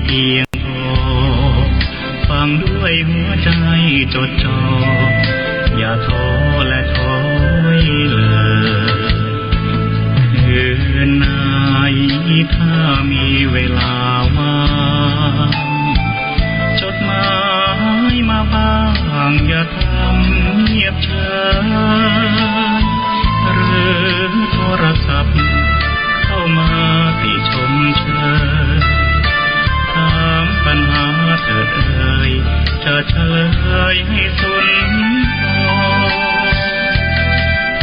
เพียงพอฟังด้วยหัวใจจดจ่ออย่าท้อและถอยเลยคืนไหนถ้ามีเวลาว่างจดหมายมาบ้างอย่าทำเงียบเฉยหรือโทรศัพท์เข้ามาติชมเชยถามปัญหาเถิดเอ่ยจะเฉลยให้สุนทร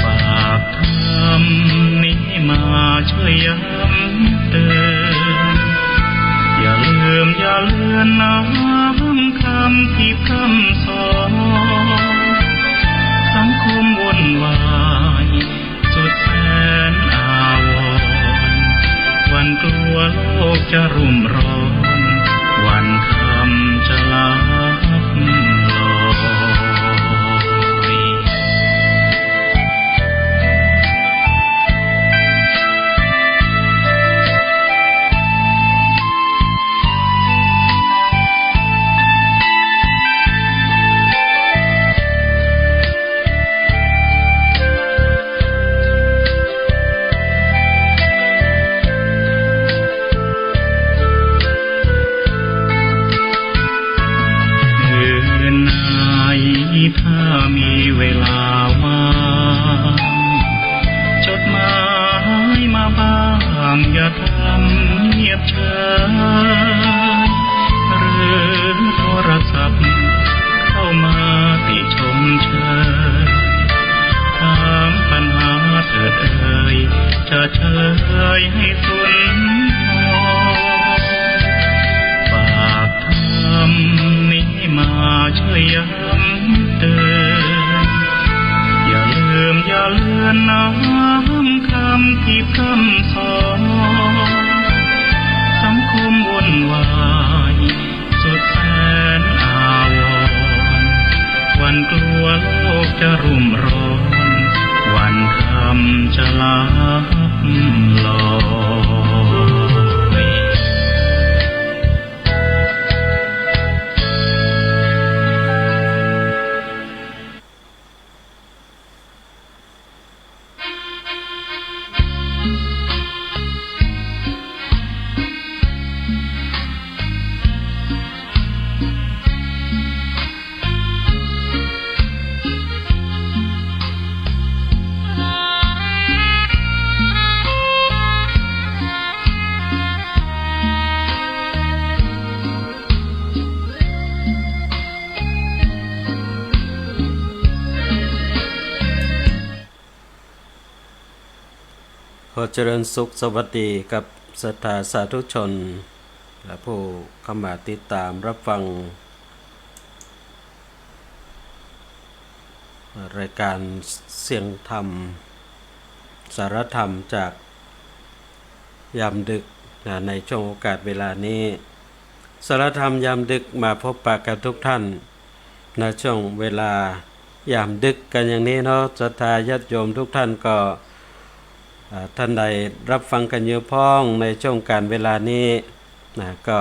ฝากคำนี้มาช่วยย้ำเตือนอย่าลืมอย่าเลือนน้ำคำที่คำสอนสังคมวุ่นวายสุดแสนอาวรณ์วันกลัวโลกจะรุ่มร้อนวันคำจะลับลอยถ้ามีเวลาว่างจดหมายมาบ้างอย่าทำเงียบเฉยหรือโทรศัพท์เข้ามาติชมเชยถามปัญหาเถิดเอ่ยจะเฉลยให้สุนทรฝากคำนี้มาช่วยย้ำเตือนอย่าลืมอย่าเลือนน้ำคำที่คำสอนสังคมวุ่นวายสุดแสนอาวรณ์วันกลัวโลกจะรุ่มร้อนวันคำจะลับลอย ขอเจริญสุขสวัสดีกับศรัทธาสาธุชนและผู้เข้ามาติดตามรับฟังรายการเสียงธรรมสารธรรมจากยามดึกในช่วงโอกาสเวลานี้สารธรรมยามดึกมาพบปะกับทุกท่านในช่วงเวลายามดึกกันอย่างนี้เนาะศรัทธาญาติโยมทุกท่านก็ท่านใดรับฟังกันเยอะพ้องในช่วงการเวลานี้ก็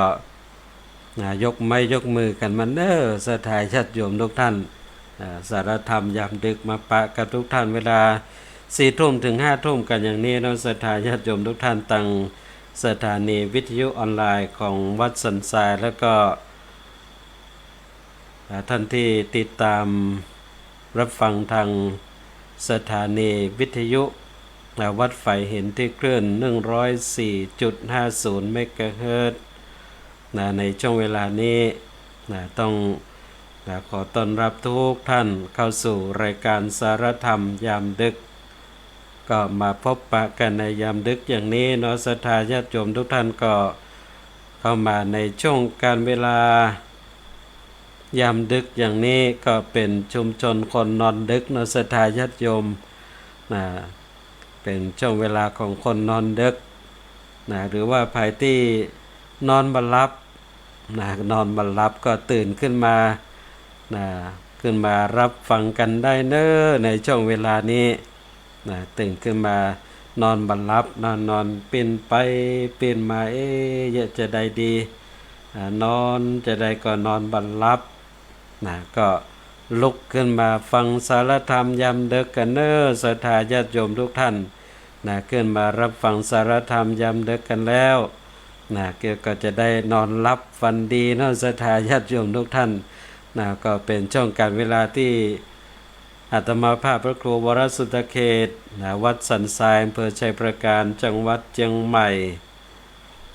ยกไม้ยกมือกันมาเด้อศรัทธาญาติโยมทุกท่านสารธรรมยามดึกมาปะกับทุกท่านเวลา 4 ทุ่มถึง 5 ทุ่มกันอย่างนี้เนาะศรัทธาญาติโยมทุกท่านตั้งสถานีวิทยุออนไลน์ของวัดสันทรายแล้วก็ท่านที่ติดตามรับฟังทางสถานีวิทยุวัดไฟเห็นที่คลื่น 104.50 เมกะเฮิรตซ์ในช่วงเวลานี้ต้องขอต้อนรับทุกท่านเข้าสู่รายการสารธรรมยามดึกก็มาพบปะกันในยามดึกอย่างนี้เนาะศรัทธาญาติโยมทุกท่านก็เข้ามาในช่วงการเวลายามดึกอย่างนี้ก็เป็นชุมชนคนนอนดึกเนาะศรัทธาญาติโยมเป็นช่วงเวลาของคนนอนดึกหรือว่าภายที่นอนบ่หลับนอนบ่หลับก็ตื่นขึ้นมารับฟังกันได้เน้อในช่วงเวลานี้ตื่นขึ้นมานอนบ่หลับนอนเปลี่ยนไปเปลี่ยนมาจะได้ดี นอนจะได้ก็นอนบันลับก็ลุกขึ้นมาฟังสารธรรมยามดึกกันเน้อศรัทธาญาติโยมทุกท่านขึ้นมารับฟังสารธรรมยามดึกกันแล้วก็จะได้นอนรับฝันดีเนาะศรัทธาญาติโยมทุกท่านก็เป็นช่วงการเวลาที่อาตมาภาพพระครูวรสุตเขตวัดสันทรายอำเภอชัยประการจังหวัดเชียงใหม่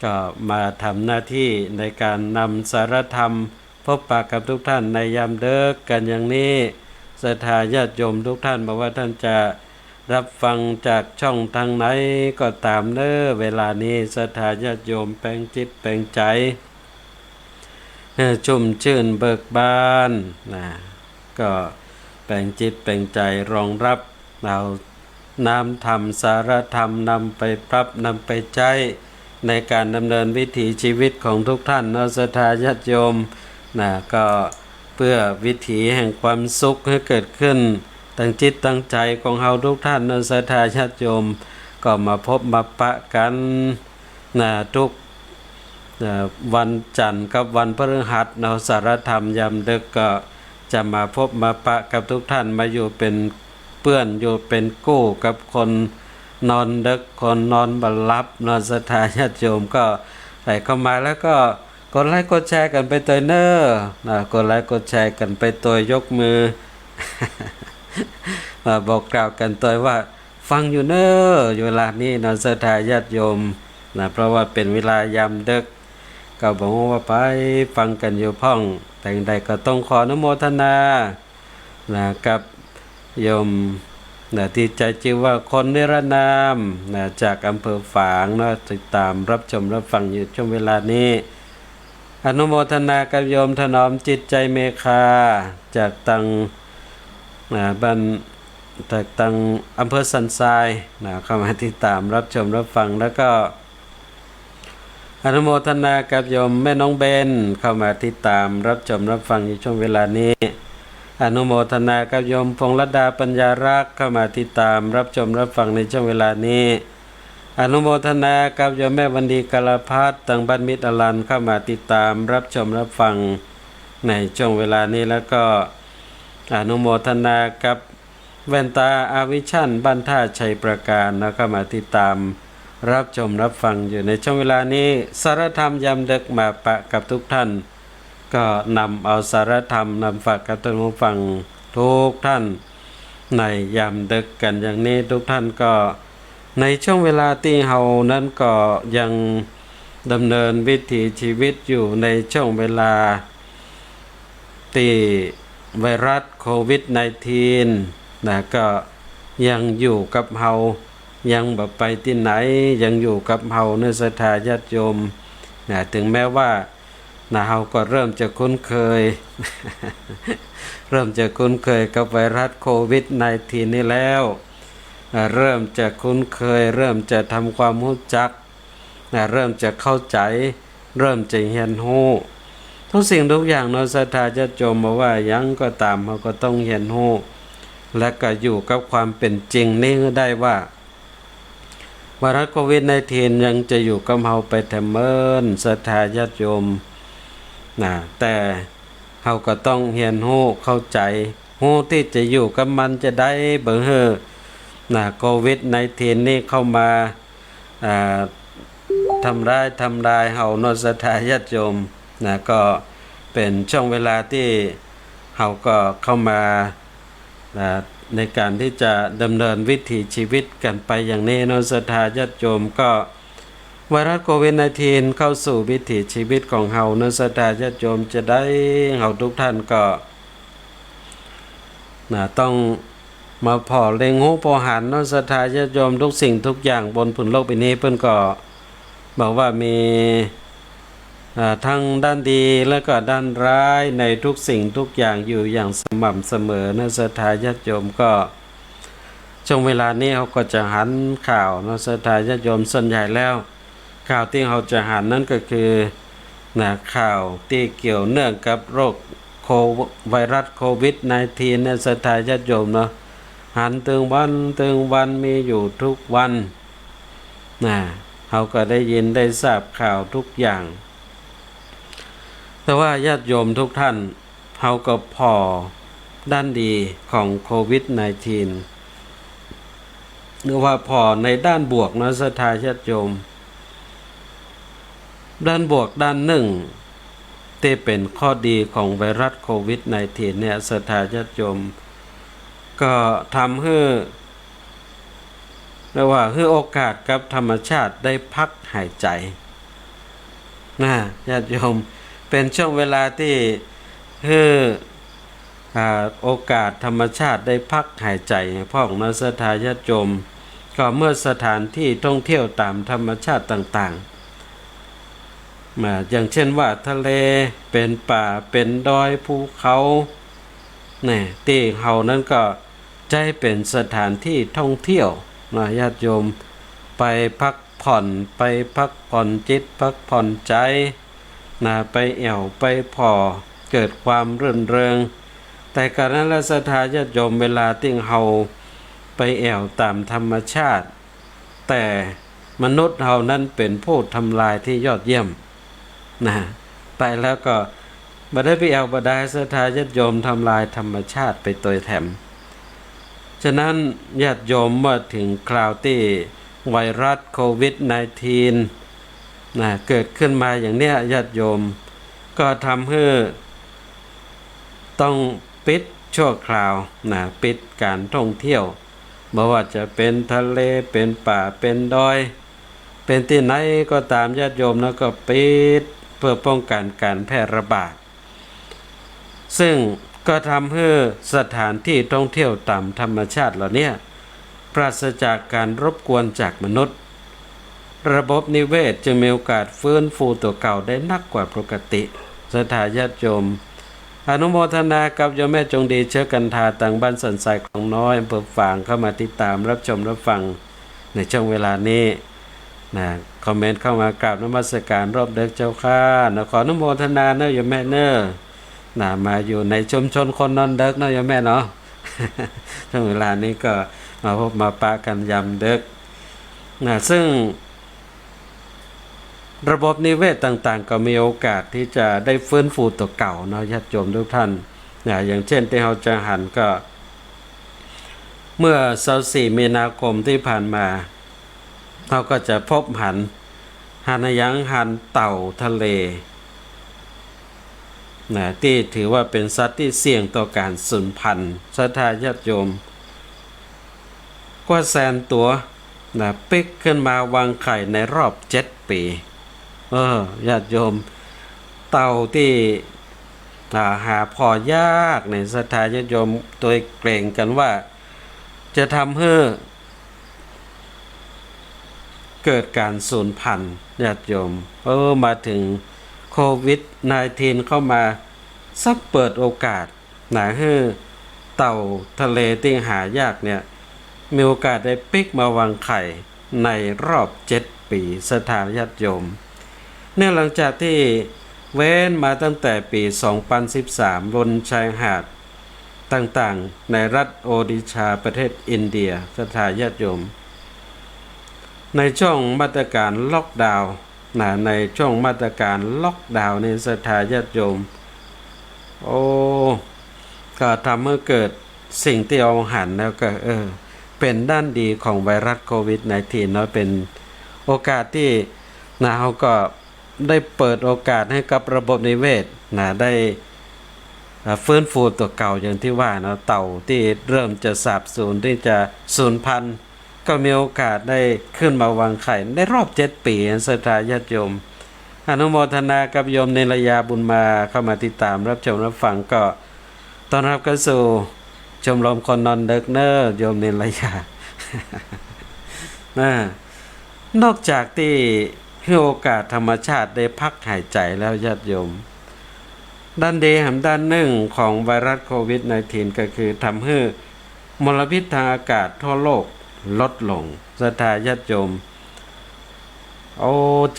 ก็มาทำหน้าที่ในการนำสารธรรมพบปะกับทุกท่านในยามเลิกกันอย่างนี้ศรัทธาญาติโยมทุกท่านบอกว่าท่านจะรับฟังจากช่องทางไหนก็ตามเน้อเวลานี้ศรัทธาญาติโยมแปลงจิตแปลงใจชุ่มชื่นเบิกบานก็แปลงจิตแปลงใจรองรับเอาน้ำธรรมสารธรรมนำไปปรับนำไปใช้ในการดำเนินวิถีชีวิตของทุกท่านศรัทธาญาติโยมก็เพื่อวิถีแห่งความสุขให้เกิดขึ้นตั้งจิตตั้งใจของเฮาทุกท่านศรัทธาญาติโยมก็มาพบมาปะกันทุกวันจันทร์กับวันพฤหัสสารธรรมยามดึกก็จะมาพบมาปะกับทุกท่านมาอยู่เป็นเพื่อนอยู่เป็นกู้กับคนนอนดึกคนนอนบัลลับศรัทธาญาติโยมก็ใส่เข้ามาแล้วก็กดไลค์กดแชร์กันไปตัวเนออกดไลค์กดแชร์กันไปตัวยกมือ มาบอกกล่าวกันตัวว่าฟังอยู่เนออยู่เวลานี้ศรัทธาญาติโยมเพราะว่าเป็นเวลายามดึกก็บอกว่าไปฟังกันอยู่พ่องแต่งใดก็ต้องขออนุโมทนากับโยมที่ใจชื่อว่าคนนิรนามจากอำเภอฝางติดตามรับชมรับฟังอยู่ช่วงเวลานี้อนุโมทนากับโยมถนอมจิตใจเมฆาจากตังบ้านจากตังอำเภอสันทรายเข้ามาติดตามรับชมรับฟังแล้วก็อนุโมทนากับโยมแม่น้องเบนเข้ามาติดตามรับชมรับฟังอยู่ช่วงเวลานี้อนุโมทนากับโยมพงษ์รัตดาปัญญารักษ์เข้ามาติดตามรับชมรับฟังในช่วงเวลานี้อนุโมทนากับโยมแม่วันดีกาลพัฒน์ตังบ้านมิตรอลันเข้ามาติดตามรับชมรับฟังในช่วงเวลานี้แล้วก็อนุโมทนากับแว่นตาอาวิชันบ้านท่าชัยประการเข้ามาติดตามรับชมรับฟังอยู่ในช่วงเวลานี้สารธรรมยามดึกมาปะกับทุกท่านก็นำเอาสารธรรมนำฝากกับท่านผู้ฟังทุกท่านในยามดึกกันอย่างนี้ทุกท่านก็ในช่วงเวลาที่เฮานั้นก็ยังดำเนินวิถีชีวิตอยู่ในช่วงเวลาที่ไวรัสโควิด -19 ก็ยังอยู่กับเฮายังแบบไปที่ไหนยังอยู่กับเฮาในศรัทธาญาติโยมถึงแม้ว่าเฮาก็เริ่มจะคุ้นเคย เริ่มจะคุ้นเคยกับไวรัสโควิด -19 นี่แล้วเริ่มจะคุ้นเคยเริ่มจะทำความรู้จักเริ่มจะเข้าใจเริ่มจะเรียนรู้ทุกสิ่งทุกอย่างศรัทธาญาติโยมบอกว่ายังก็ตามเราก็ต้องเรียนรู้และก็อยู่กับความเป็นจริงนี่ได้ว่าไวรัสโควิด -19 ยังจะอยู่กับเราไปแต่เมินศรัทธาญาติโยมแต่เราก็ต้องเรียนรู้เข้าใจรู้ที่จะอยู่กับมันจะได้เบิ่งโควิด -19 นี่เข้ามาทำร้ายเฮาศรัทธาญาติโยมก็เป็นช่วงเวลาที่เฮาก็เข้ามาในการที่จะดำเนินวิถีชีวิตกันไปอย่างนี้ศรัทธาญาติโยมก็ไวรัสโควิด -19 เข้าสู่วิถีชีวิตของเฮาศรัทธาญาติโยมจะได้เฮาทุกท่านก็ต้องมาพอเล็งหูพอหันศรัทธาญาติโยมทุกสิ่งทุกอย่างบนผืนโลกใบนี้เพิ่นก็บอกว่ามีทั้งด้านดีและก็ด้านร้ายในทุกสิ่งทุกอย่างอยู่อย่างสม่ำเสมอศรัทธาญาติโยมก็ช่วงเวลานี้เขาก็จะหันข่าวศรัทธาญาติโยมส่วนใหญ่แล้วข่าวที่เขาจะหันนั้นก็คือข่าวที่เกี่ยวเนื่องกับโรคไวรัสโควิด -19 ศรัทธาญาติโยมหันตึงวันมีอยู่ทุกวันเขาก็ได้ยินได้ทราบข่าวทุกอย่าง แต่ว่าญาติโยมทุกท่านเฮาก็พอด้านดีของโควิด -19 หรือว่าพอในด้านบวกนะศรัทธาญาติโยมด้านบวกด้านหนึ่งที่เป็นข้อดีของไวรัสโควิด -19 เนี่ยศรัทธาญาติโยมก็ทำให้เรียกว่าให้โอกาสกับธรรมชาติได้พักหายใจนะญาติโยมเป็นช่วงเวลาที่ให้โอกาสธรรมชาติได้พักหายใจพ่อของนักศรัทธาญาติโยมก็เมื่อสถานที่ท่องเที่ยวตามธรรมชาติต่างๆอย่างเช่นว่าทะเลเป็นป่าเป็นดอยภูเขาเนี่ยที่เฮานั้นก็ใจเป็นสถานที่ท่องเที่ยวนะญาติโยมไปพักผ่อนจิตพักผ่อนใจนะไปแอวไปพอเกิดความรื่นเริงแต่การนั้นละศรัทธาญาติโยมเวลาที่เฮาไปแอวตามธรรมชาติแต่มนุษย์เฮานั้นเป็นผู้ทำลายที่ยอดเยี่ยมนะไปแล้วก็บ่ได้ไปแอวบ่ได้ศรัทธาญาติโยมทำลายธรรมชาติไปโดยแถมฉะนั้นญาติโยมเมื่อถึงคราวที่ไวรัสโควิด -19 เกิดขึ้นมาอย่างเนี้ยญาติโยมก็ทำให้ต้องปิดชั่วคราวปิดการท่องเที่ยวไม่ว่าจะเป็นทะเลเป็นป่าเป็นดอยเป็นที่ไหนก็ตามญาติโยมแล้วก็ปิดเพื่อป้องกันการแพร่ระบาดซึ่งก็ทำให้สถานที่ท่องเที่ยวตามธรรมชาติเหล่านี้ปราศจากการรบกวนจากมนุษย์ระบบนิเวศจึงมีโอกาสฟื้นฟูตัวเก่าได้นักกว่าปกติศรัทธาญาติโยมอนุโมทนากับโยมแม่จงดีเชื้อกันทาต่างบ้านสันทรายของน้อยอำเภอฝางเข้ามาติดตามรับชมรับฟังในช่วงเวลานี้คอมเมนต์เข้ามากราบนมัสการรอบเด็กเจ้าค่ะขออนุโมทนาเนอะโยมแม่เนอะมาอยู่ในชุมชนคนนอนเด็กเนอะโยมแม่เนาะ ช่วงเวลานี้ก็มาพบมาปะกันยามเด็กซึ่งระบบนิเวศต่างๆก็มีโอกาสที่จะได้ฟื้นฟูตัวเก่าเนาะญาติโยมทุกท่านอย่างเช่นที่เราจะหันก็เมื่อ24มีนาคมที่ผ่านมาเราก็จะพบหันเต่าทะเลที่ถือว่าเป็นสัตว์ที่เสี่ยงต่อการสูญพันธุ์ศรัทธาญาติโยมกว่าแสนตัวปิกขึ้นมาวางไข่ในรอบ7 ปีญาติโยมเต่าที่หาพอยากในศรัทธาญาติโยมโดยเกรงกันว่าจะทำให้เกิดการสูญพันธุ์ญาติโยมมาถึงโควิด -19 เข้ามาซักเปิดโอกาสให้เต่าทะเลที่หายากเนี่ยมีโอกาสได้ปิกมาวางไข่ในรอบ7 ปีศรัทธาญาติโยมเนี่ยหลังจากที่เว้นมาตั้งแต่ปี 2013 บนชายหาดต่างๆในรัฐโอดิชาประเทศอินเดียศรัทธาญาติโยมในช่วงมาตรการล็อกดาวน์ในช่วงมาตรการล็อกดาวน์ในศรัทธาญาติโยมก็ทำให้เกิดสิ่งที่เอาหันแล้วก็เป็นด้านดีของไวรัสโควิด -19 เนาะเป็นโอกาสที่เราก็ได้เปิดโอกาสให้กับระบบนิเวศได้ฟื้นฟูตัวเก่าอย่างที่ว่าเนาะเต่าที่เริ่มจะสาบสูญที่จะสูญพันธุ์ก็มีโอกาสได้ขึ้นมาวางไข่ในรอบ7 ปีศรัทธาญาติโยมอนุโมทนากับโยมเนรยาบุญมาเข้ามาติดตามรับชมรับฟังก็ต้อนรับกันสู่ชมรมคนนอนดึกเนอโยมเนรยานอกจากที่ให้โอกาสธรรมชาติได้พักหายใจแล้วญาติโยมด้านดีด้านหนึ่งของไวรัสโควิด -19 ก็คือทำให้มลพิษทางอากาศทั่วโลกลดลงศรัทธาญาติโยม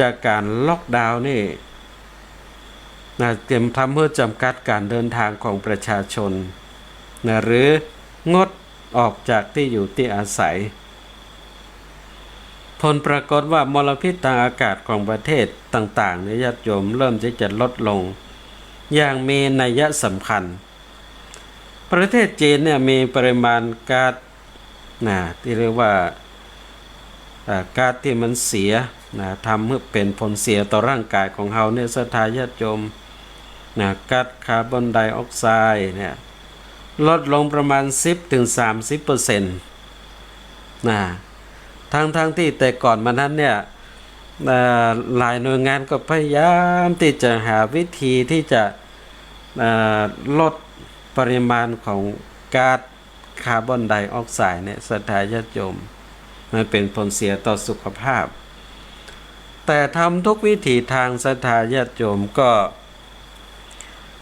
จากการล็อกดาวน์นี่เตรียมทำเพื่อจำกัดการเดินทางของประชาชนหรืองดออกจากที่อยู่ที่อาศัยผลปรากฏว่ามลพิษทางอากาศของประเทศต่างๆในญาติโยมเริ่มที่จะลดลง อย่างมีนัยสำคัญประเทศจีนเนี่ยมีปริมาณก๊าซที่เรียกว่าก๊าซที่มันเสียทำให้เป็นผลเสียต่อร่างกายของเราเนี่ยศรัทธาญาติโยมก๊าซคาร์บอนไดออกไซด์เนี่ยลดลงประมาณ 10-30% ทั้งที่แต่ก่อนมานั้นเนี่ยหลายหน่วยงานก็พยายามที่จะหาวิธีที่จะลดปริมาณของก๊าซคาร์บอนไดออกไซด์เนี่ยศรัทธาญาติโยมมันเป็นผลเสียต่อสุขภาพแต่ทำทุกวิถีทางศรัทธาญาติโยมก็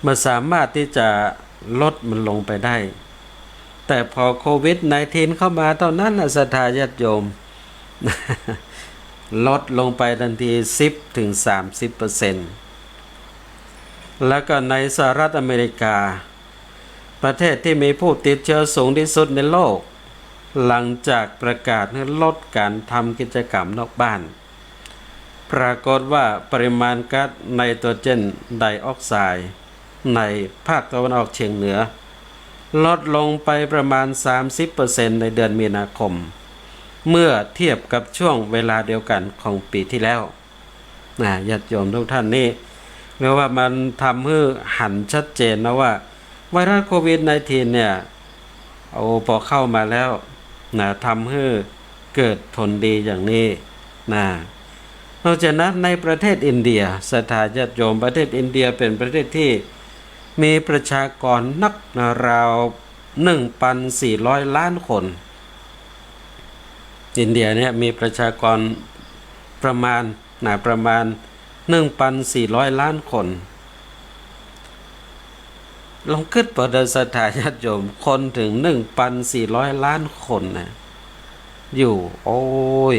มาสามารถที่จะลดมันลงไปได้แต่พอโควิด-19 เข้ามาตอนนั้นศรัทธาญาติโยม ลดลงไปทันที 10-30% แล้วก็ในสหรัฐอเมริกาประเทศที่มีผู้ติดเชื้อสูงที่สุดในโลกหลังจากประกาศให้ลดการทำกิจกรรมนอกบ้านปรากฏว่าปริมาณก๊าซไนโตรเจนไดออกไซด์ในภาคตะวันออกเฉียงเหนือลดลงไปประมาณ 30% ในเดือนมีนาคมเมื่อเทียบกับช่วงเวลาเดียวกันของปีที่แล้วญาติโยมทุกท่านนี่เรียกว่ามันทำให้หันชัดเจนนะว่าไวรัสโควิด-19 เนี่ยพอเข้ามาแล้วทำให้เกิดผลดีอย่างนี้นอกจากนั้นในประเทศอินเดียศรัทธาญาติโยมประเทศอินเดียเป็นประเทศที่มีประชากรนักราว 1,400 ล้านคนอินเดียเนี่ยมีประชากรประมาณ 1,400 ล้านคนลองคิดประเดิศรัทธาญาติโยมคนถึง 1,400 ล้านคนอยู่โอ้ย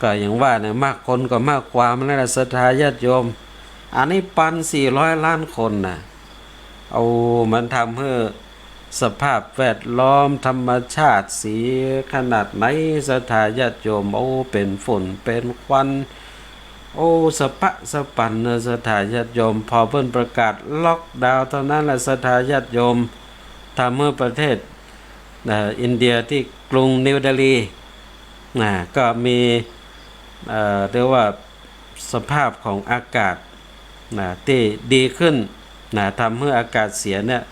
ก็อย่างว่าเนี่ยมากคนก็มากความแล้วศรัทธาญาติโยมอันนี้ 1,400 ล้านคนมันทำให้สภาพแวดล้อมธรรมชาติสีขนาดไหนศรัทธาญาติโยมเป็นฝุ่นเป็นควันสะปะสะปั่นศรัทธาญาติโยมพอเพิ่นประกาศล็อกดาวน์เท่านั้นแหละศรัทธาญาติโยมทำให้ประเทศอินเดียที่กรุงนิวเดลีก็มีเรียกว่าสภาพของอากาศที่ดีขึ้นทำให้อากาศเสียเนี่ย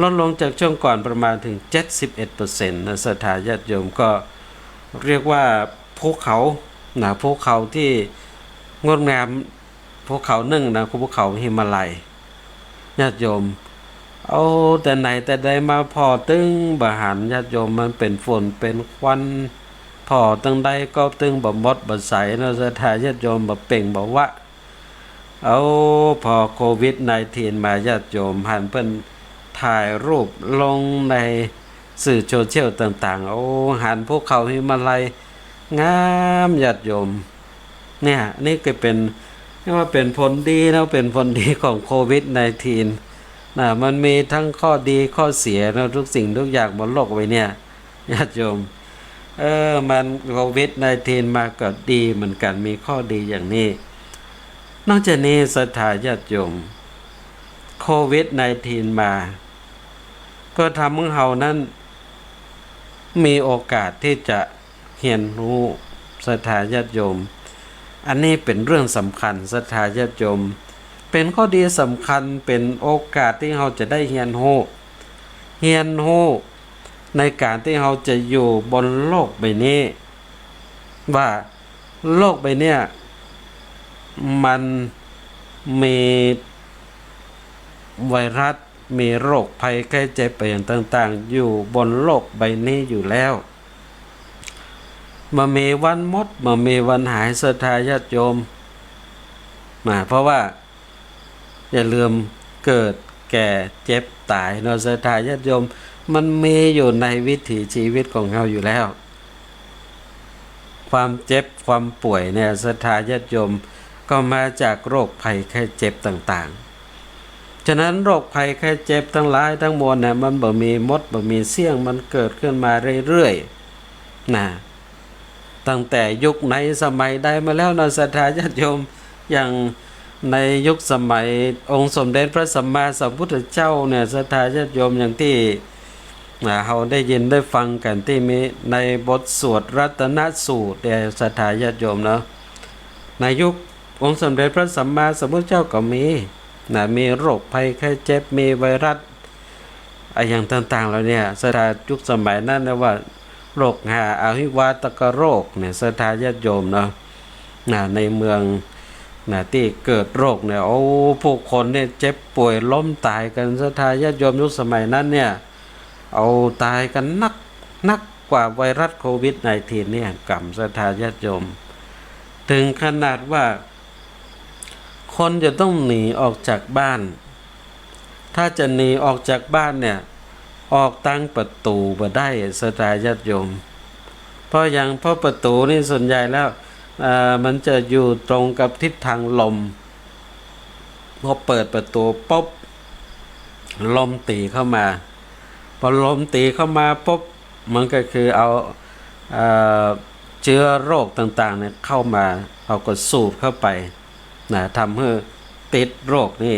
ลดลงจากช่วงก่อนประมาณถึง 71% ศรัทธาญาติโยมก็เรียกว่าภูเขาภูเขาที่งดงามภูเขาหนึ่งภูเขาหิมาลัยญาติโยมแต่ไหนแต่ใดมาพอตึงบะหันญาติโยมมันเป็นฝนเป็นควันพอตึงใดก็ตึงบ่หมดบ่ใสศรัทธาญาติโยมบ่เป่งบ่วะพอโควิด-19 มาญาติโยมหันเพิ่นถ่ายรูปลงในสื่อโซเชียลต่างๆหันภูเขาหิมาลัยงามญาติโยมเนี่ยนี่ก็เป็นว่าเป็นผลดีแล้วเป็นผลดีของโควิด-19 มันมีทั้งข้อดีข้อเสียแล้วทุกสิ่งทุกอย่างบนโลกไว้เนี่ยญาติโยมมันโควิด-19 มาก็ดีเหมือนกันมีข้อดีอย่างนี้นอกจากนี้ศรัทธาญาติโยมโควิด-19 มาก็ทำให้เรานั้นมีโอกาสที่จะเรียนรู้ศรัทธาญาติโยมอันนี้เป็นเรื่องสำคัญศรัทธาญาติโยมเป็นข้อดีสำคัญเป็นโอกาสที่เราจะได้เรียนรู้ในการที่เราจะอยู่บนโลกใบนี้ว่าโลกใบนี้มันมีไวรัสมีโรคภัยไข้เจ็บไปอย่างต่างๆอยู่บนโลกใบนี้อยู่แล้วมามีวันหมดมามีวันหายศรัทธาญาติโยมเพราะว่าอย่าลืมเกิดแก่เจ็บตายศรัทธาญาติโยมมันมีอยู่ในวิถีชีวิตของเราอยู่แล้วความเจ็บความป่วยเนี่ยศรัทธาญาติโยมก็มาจากโรคภัยไข้เจ็บต่างๆฉะนั้นโรคภัยไข้เจ็บทั้งหลายทั้งมวลเนี่ยมันบ่มีมดบ่มีเสี่ยงมันเกิดขึ้นมาเรื่อยๆตั้งแต่ยุคไหนสมัยใดมาแล้วศรัทธาญาติโยมอย่าง ในยุคสมัยองค์สมเด็จพระสัมมาสัมพุทธเจ้าเนี่ยศรัทธาญาติโยมอย่างที่เราได้ยินได้ฟังกันที่มีในบทสวดรัตนสูตรแต่ศรัทธาญาติโยมเนาะในยุคองค์สมเด็จพระสัมมาสัมพุทธเจ้าก็มีโรคภัยไข้เจ็บมีไวรัสอย่างต่างๆแล้วเนี่ยศรัทธายุคสมัยนั้นนะว่าโรคหาอาหิวาตกโรคเนี่ยศรัทธาญาติโยมเนาะในเมืองที่เกิดโรคเนี่ยผู้คนเนี่ยเจ็บป่วยล้มตายกันศรัทธาญาติโยมยุคสมัยนั้นเนี่ยเอาตายกันนักกว่าไวรัสโควิด-19 เนี่ยกรรมศรัทธาญาติโยมถึงขนาดว่าคนจะต้องหนีออกจากบ้านถ้าจะหนีออกจากบ้านเนี่ยออกตั้งประตูบ่ได้ศรัทธาญาติโยมเพราะประตูนี่ส่วนใหญ่แล้วมันจะอยู่ตรงกับทิศทางลมพอเปิดประตูปุ๊บลมตีเข้ามาพอลมตีเข้ามาปุ๊บมันก็คือเอาเชื้อโรคต่างๆเนี่ยเข้ามาเอาก็สูดเข้าไปทำให้ติดโรคนี่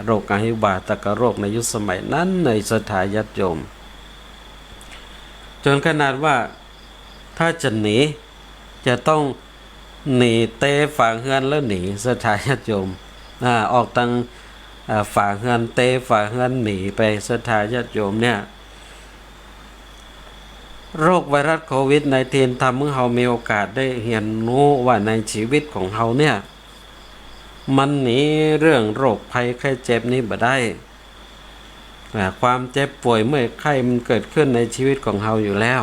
โรคอาหิวาตกโรคในยุคสมัยนั้นในศรัทธาญาติโยมจนขนาดว่าถ้าจะหนีจะต้องหนีเตะฝาเฮือนแล้วหนีศรัทธาญาติโยมออกทางฝาเฮือนเตะฝาเฮือนหนีไปศรัทธาญาติโยมเนี่ยโรคไวรัสโควิด-19 ทำให้เรามีโอกาสได้เรียนรู้ว่าในชีวิตของเราเนี่ยมันหนีเรื่องโรคภัยไข้เจ็บนี้บ่ได้ความเจ็บป่วยเมื่อยไข้มันเกิดขึ้นในชีวิตของเราอยู่แล้ว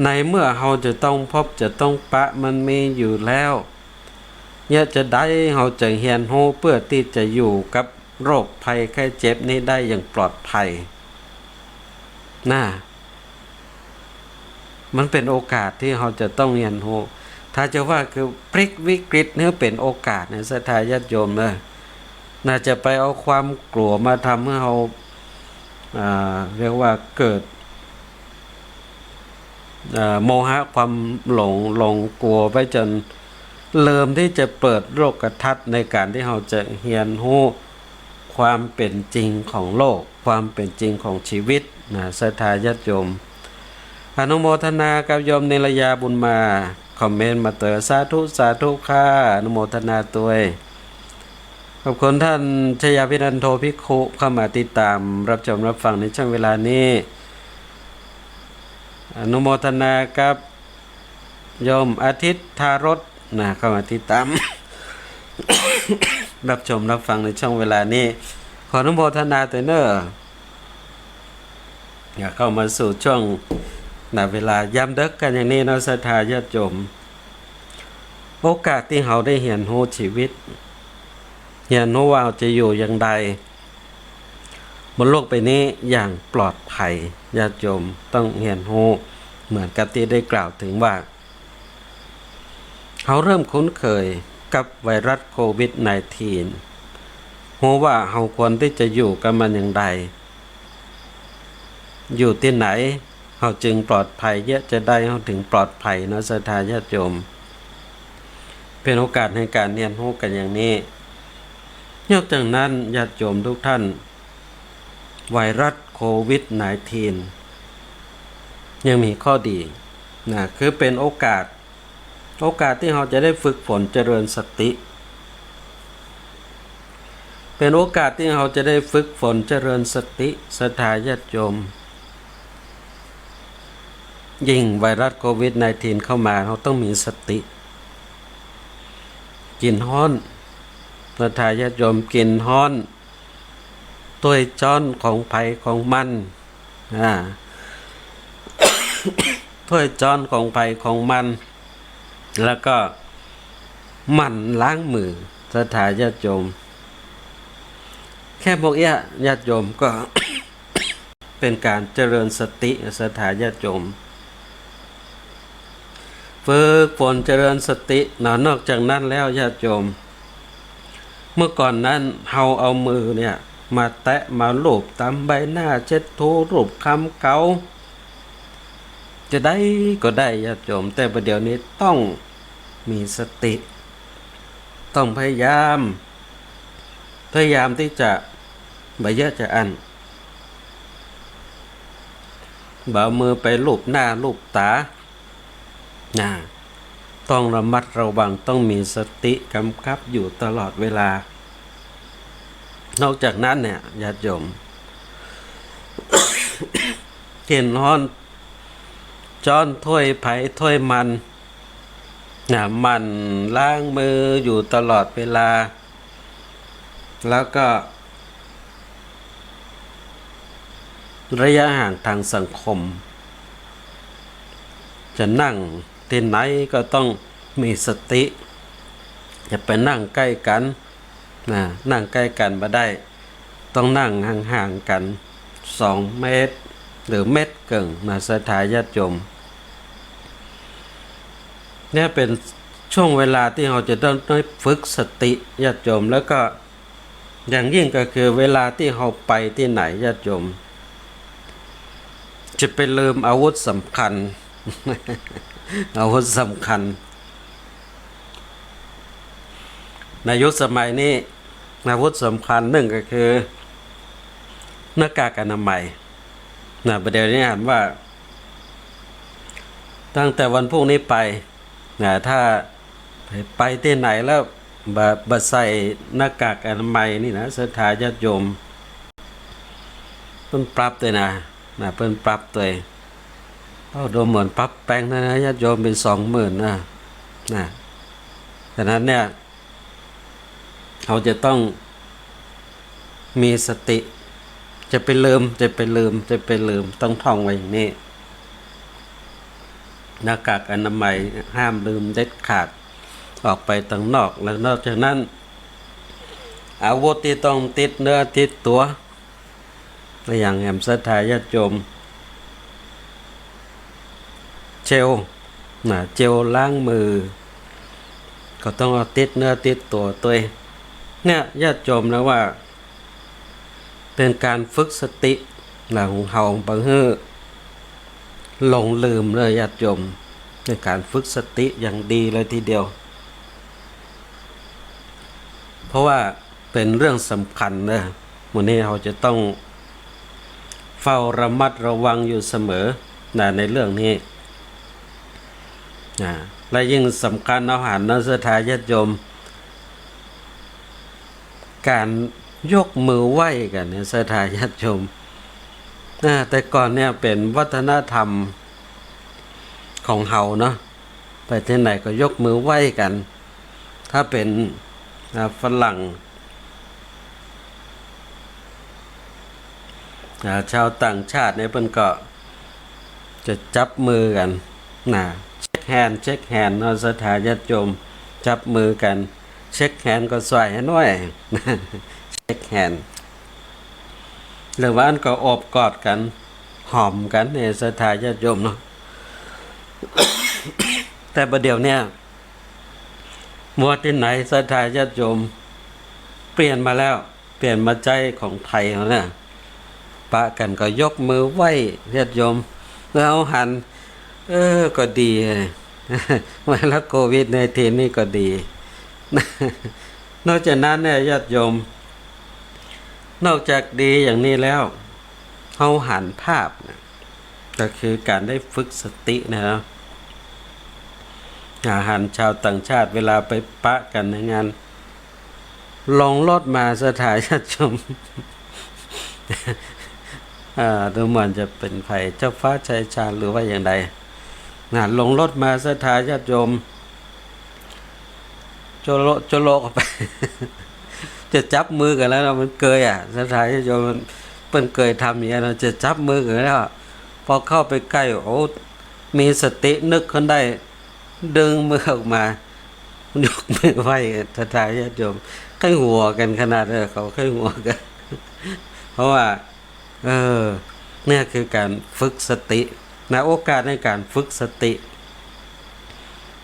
ในเมื่อเราจะต้องพบจะต้องปะมันมีอยู่แล้วเนี่ยจะได้เราจะเรียนรู้เพื่อที่จะอยู่กับโรคภัยไข้เจ็บนี้ได้อย่างปลอดภัยมันเป็นโอกาสที่เราจะต้องเรียนรู้ถ้าจะว่าคือพลิกวิกฤตเนี่ยเป็นโอกาสในศรัทธาญาติโยมเลยน่าจะไปเอาความกลัวมาทำให้เราเรียกว่าเกิดโมหะความหลงกลัวไปจนเริ่มที่จะเปิดโลกทัศน์ในการที่เราจะเรียนรู้ความเป็นจริงของโลกความเป็นจริงของชีวิตศรัทธาญาติโยมอนุโมทนากับโยมเนรยาบุญมาคอมเมนต์มาเตอสาธุค่ะอนุโมทนาตัวขอบคุณท่านชยาพินันโทภิกขุเข้ามาติดตามรับชมรับฟังในช่วงเวลานี้อนุโมทนากับโยมอาทิตย์ธารสเข้ามาติดตาม รับชมรับฟังในช่วงเวลานี้ขออนุโมทนาตัวเนออยากเข้ามาสู่ช่วงเวลายามดึกกันอย่างนี้เนาะศรัทธาญาติโยมโอกาสที่เราได้เรียนรู้ชีวิตเรียนรู้ว่าเราจะอยู่อย่างใดบนโลกใบนี้อย่างปลอดภัยญาติโยมต้องเรียนรู้เหมือนกับที่ได้กล่าวถึงว่าเขาเริ่มคุ้นเคยกับไวรัสโควิด-19 รู้ว่าเราควรที่จะอยู่กับมันอย่างใดอยู่ที่ไหนเราจึงปลอดภัยเยอะจะได้เราถึงปลอดภัยเนาะศรัทธาญาติโยมเป็นโอกาสในการเรียนรู้กันอย่างนี้นอกจากนั้นญาติโยมทุกท่านไวรัสโควิด-19 ยังมีข้อดีคือเป็นโอกาสที่เราจะได้ฝึกฝนเจริญสติเป็นโอกาสที่เราจะได้ฝึกฝนเจริญสติศรัทธาญาติโยมยิ่งไวรัสโควิด-19 เข้ามาเราต้องมีสติกินฮ้อนศรัทธาญาติโยมกินฮ้อนถ้วยจ้อนของไผของมันถ้วยจ้อนของไผของมันแล้วก็หมั่นล้างมือศรัทธาญาติโยมแค่พวกญาติโยมก็ เป็นการเจริญสติศรัทธาญาติโยมฝึกฝนเจริญสตินอกจากนั้นแล้วญาติโยมเมื่อก่อนนั้นเราเอามือเนี่ยมาแตะมาลูบตามใบหน้าเช็ดถูรูปคำเกาจะได้ก็ได้ญาติโยมแต่ประเดี๋ยวนี้ต้องมีสติ ต้องพยายามที่จะบ่เยอะจะอันบ่เอามือไปลูบหน้าลูบตาต้องระมัดระวังต้องมีสติกำกับอยู่ตลอดเวลานอกจากนั้นเนี่ยญาติโยม เกินร้อนจ้อนถ้วยไผ่ถ้วยมันมันล้างมืออยู่ตลอดเวลาแล้วก็ระยะห่างทางสังคมจะนั่งที่ไหนก็ต้องมีสติอย่าไปนั่งใกล้กันนั่งใกล้กันมาได้ต้องนั่งห่างๆกัน2 เมตรหรือเมตรเกิงสถาญาติโยมเนี่ยเป็นช่วงเวลาที่เราจะต้องฝึกสติญาติโยมแล้วก็อย่างยิ่งก็คือเวลาที่เราไปที่ไหนญาติโยมจะไปลืมอาวุธสำคัญ อาวุธสำคัญในยุคสมัยนี้อาวุธสำคัญหนึ่งก็คือหน้ากากอนามัยประเดี๋ยวนี้อ่านว่าตั้งแต่วันพรุ่งนี้ไปถ้าไปที่ไหนแล้วบใส่หน้ากากอนามัยนี่นะศรัทธาญาติโยมเพิ่นปรับเลยนะเพิ่นปรับตัวดูเหมือนปรับแป้งนะญาติโยมเป็น20,000นะฉะนั้นเนี่ยเขาจะต้องมีสติจะไปลืมต้องท่องไว้อย่างนี้หน้ากากอนามัยห้ามลืมเด็ดขาดออกไปต่างนอกแล้วนอกจากนั้นอาวุธที่ต้องติดเนื้อติดตัวอย่างแหมศรัทธาญาติโยมเจลล้างมือก็ต้องเอาติดเนื้อติดตัวตัวเนี่ยญาติโยมนะว่าเป็นการฝึกสติของเฮาบ่ฮื้อหลงลืมเลยญาติโยมในการฝึกสติอย่างดีเลยทีเดียวเพราะว่าเป็นเรื่องสำคัญนะวันนี้เราจะต้องเฝ้าระมัดระวังอยู่เสมอในเรื่องนี้และยิ่งสำคัญเอาหันศรัทธาญาติโยมการยกมือไหว้กันเนี่ยศรัทธาญาติโยมแต่ก่อนเนี่ยเป็นวัฒนธรรมของเฮาเนาะไปที่ไหนก็ยกมือไหว้กันถ้าเป็นฝรั่งชาวต่างชาติเนี่ยเพิ่นก็จะจับมือกันเช็คแฮนด์เนาะศรัทธาญาติโยมจับมือกันเช็คแฮนด์ก็สวยให้หน่อย เช็คแฮนด์หรือว่าอันก็อบกอดกันหอมกันในศรัทธาญาติโยมเนาะ แต่ประเดี๋ยวเนี่ยมัวที่ไหนศรัทธาญาติโยมเปลี่ยนมาแล้วเปลี่ยนมาใจของไทยเขาเนี่ยปะกันก็ยกมือไหว้ญาติโยมแล้วหันก็ดีเวลาโควิด-19นี่ก็ดี นอกจากนั้นเนี่ยญาติโยมนอกจากดีอย่างนี้แล้วเฮาหันภาพก็คือการได้ฝึกสตินะครับหันชาวต่างชาติเวลาไปปะกันในงานลงรถมาสถานญาติโยม ดูเหมือนจะเป็นไผ่เจ้าฟ้าชายชาญหรือว่าอย่างใดลงรถมาสถานญาติโยมโจโลกไป จะจับมือกันแล้วมันเกยสถานญาติโยมเปิ้นเคยทำอย่างนี้เราจะจับมือกันแล้วพอเข้าไปใกล้มีสตินึกขึ้นได้ดึงมือออกมายกมือไหว้สถานญาติโยมใกล้หัวกันขนาดเขาใกล้หัวกัน เพราะว่าเนี่ยคือการฝึกสติโอกาสในการฝึกสติ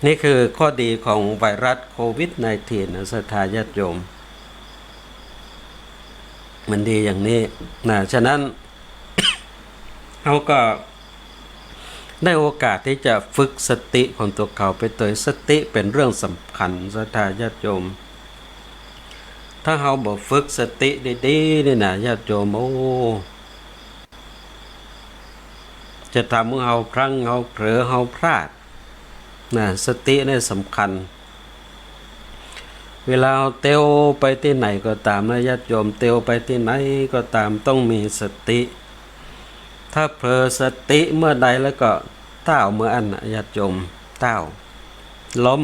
นี่คือข้อดีของไวรัสโควิด-19 ศรัทธาญาติโยมมันดีอย่างนี้ฉะนั้น เขาก็ได้โอกาสที่จะฝึกสติของตัวเขาไปตัวสติเป็นเรื่องสำคัญศรัทธาญาติโยม ถ้าเฮาบ่ฝึกสติดีๆนี่นะญาติโยมโอ้จะทำให้เฮาพลั้งเฮาเผลอเฮาพลาดนะสตินี่สำคัญเวลาเตียวไปที่ไหนก็ตามนะญาติโยมเตียวไปที่ไหนก็ตามต้องมีสติถ้าเผลอสติเมื่อใดแล้วก็ต้าวเมื่ออันนะญาติโยมต้าวล้ม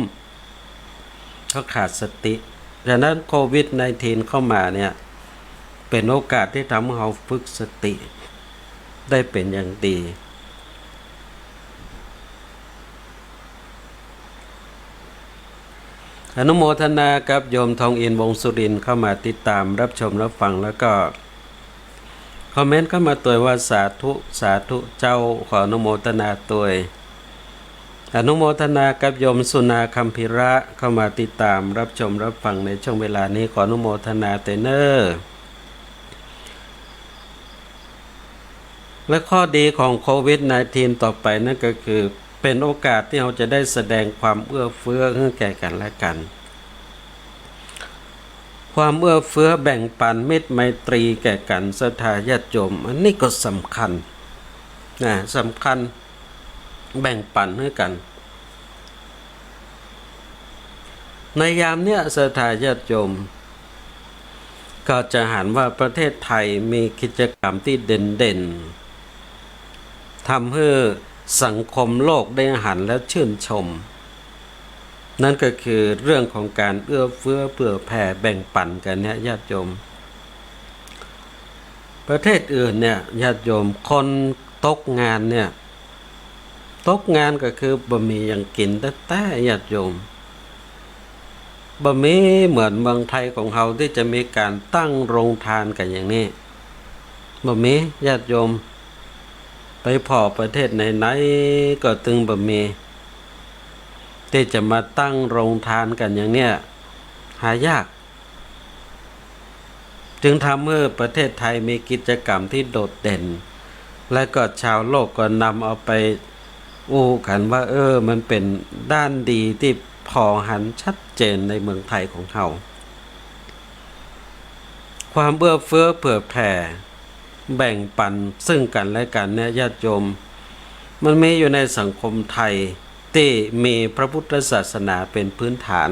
เขาขาดสติฉะนั้นโควิด-19 เข้ามาเนี่ยเป็นโอกาสที่ทำให้เราฝึกสติได้เป็นอย่างดีอนุโมทนากับโยมทองอินวงสุรินทร์เข้ามาติดตามรับชมรับฟังแล้วก็คอมเมนต์เข้ามาตัวว่าสาธุสาธุเจ้าขออนุโมทนาตัวอนุโมทนากับโยมสุนาคัมภิระเข้ามาติดตามรับชมรับฟังในช่วงเวลานี้ขออนุโมทนาเตเนอร์และข้อดีของโควิด-19 ต่อไปนั่นก็คือเป็นโอกาสที่เราจะได้แสดงความเอื้อเฟื้อให้แก่กันและกันความเอื้อเฟื้อแบ่งปันมิตรไมตรีแก่กันศรัทธาญาติโยมอันนี้ก็สำคัญนะสำคัญแบ่งปันให้กันในยามเนี้ยศรัทธาญาติโยมก็จะหันว่าประเทศไทยมีกิจกรรมที่เด่นๆทำให้สังคมโลกได้หันและชื่นชมนั่นก็คือเรื่องของการเอื้อเฟื้อเผื่อแผ่แบ่งปันกันเนี่ยญาติโยมประเทศอื่นเนี่ยญาติโยมคนตกงานเนี่ยตกงานก็คือบ่มีอย่างกินแต่ญาติโยมบ่มีเหมือนเมืองไทยของเราที่จะมีการตั้งโรงทานกันอย่างนี้บ่มีญาติโยมไปพอประเทศไหนๆก็ตึงบ่มีที่จะมาตั้งโรงทานกันอย่างเนี้ยหายากจึงทำให้ประเทศไทยมีกิจกรรมที่โดดเด่นและก็ชาวโลกก็นำเอาไปอู้กันว่ามันเป็นด้านดีที่พอหันชัดเจนในเมืองไทยของเราความเอื้อเฟื้อเผื่อแผ่แบ่งปันซึ่งกันและกันเนี่ยญาติโยมมันมีอยู่ในสังคมไทยที่มีพระพุทธศาสนาเป็นพื้นฐาน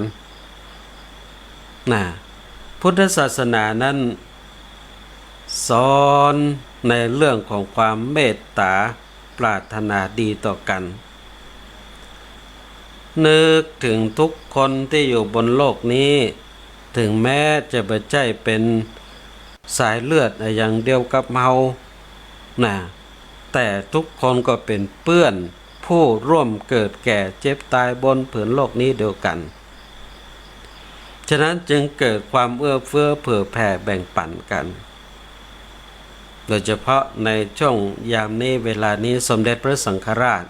พุทธศาสนานั้นสอนในเรื่องของความเมตตาปรารถนาดีต่อกันนึกถึงทุกคนที่อยู่บนโลกนี้ถึงแม้จะไม่ใช่เป็นสายเลือดอย่างเดียวกับเราแต่ทุกคนก็เป็นเพื่อนผู้ร่วมเกิดแก่เจ็บตายบนผืนโลกนี้เดียวกันฉะนั้นจึงเกิดความเอื้อเฟื้อเผื่อแผ่แบ่งปันกันโดยเฉพาะในช่วงยามนี้เวลานี้สมเด็จพระสังฆราช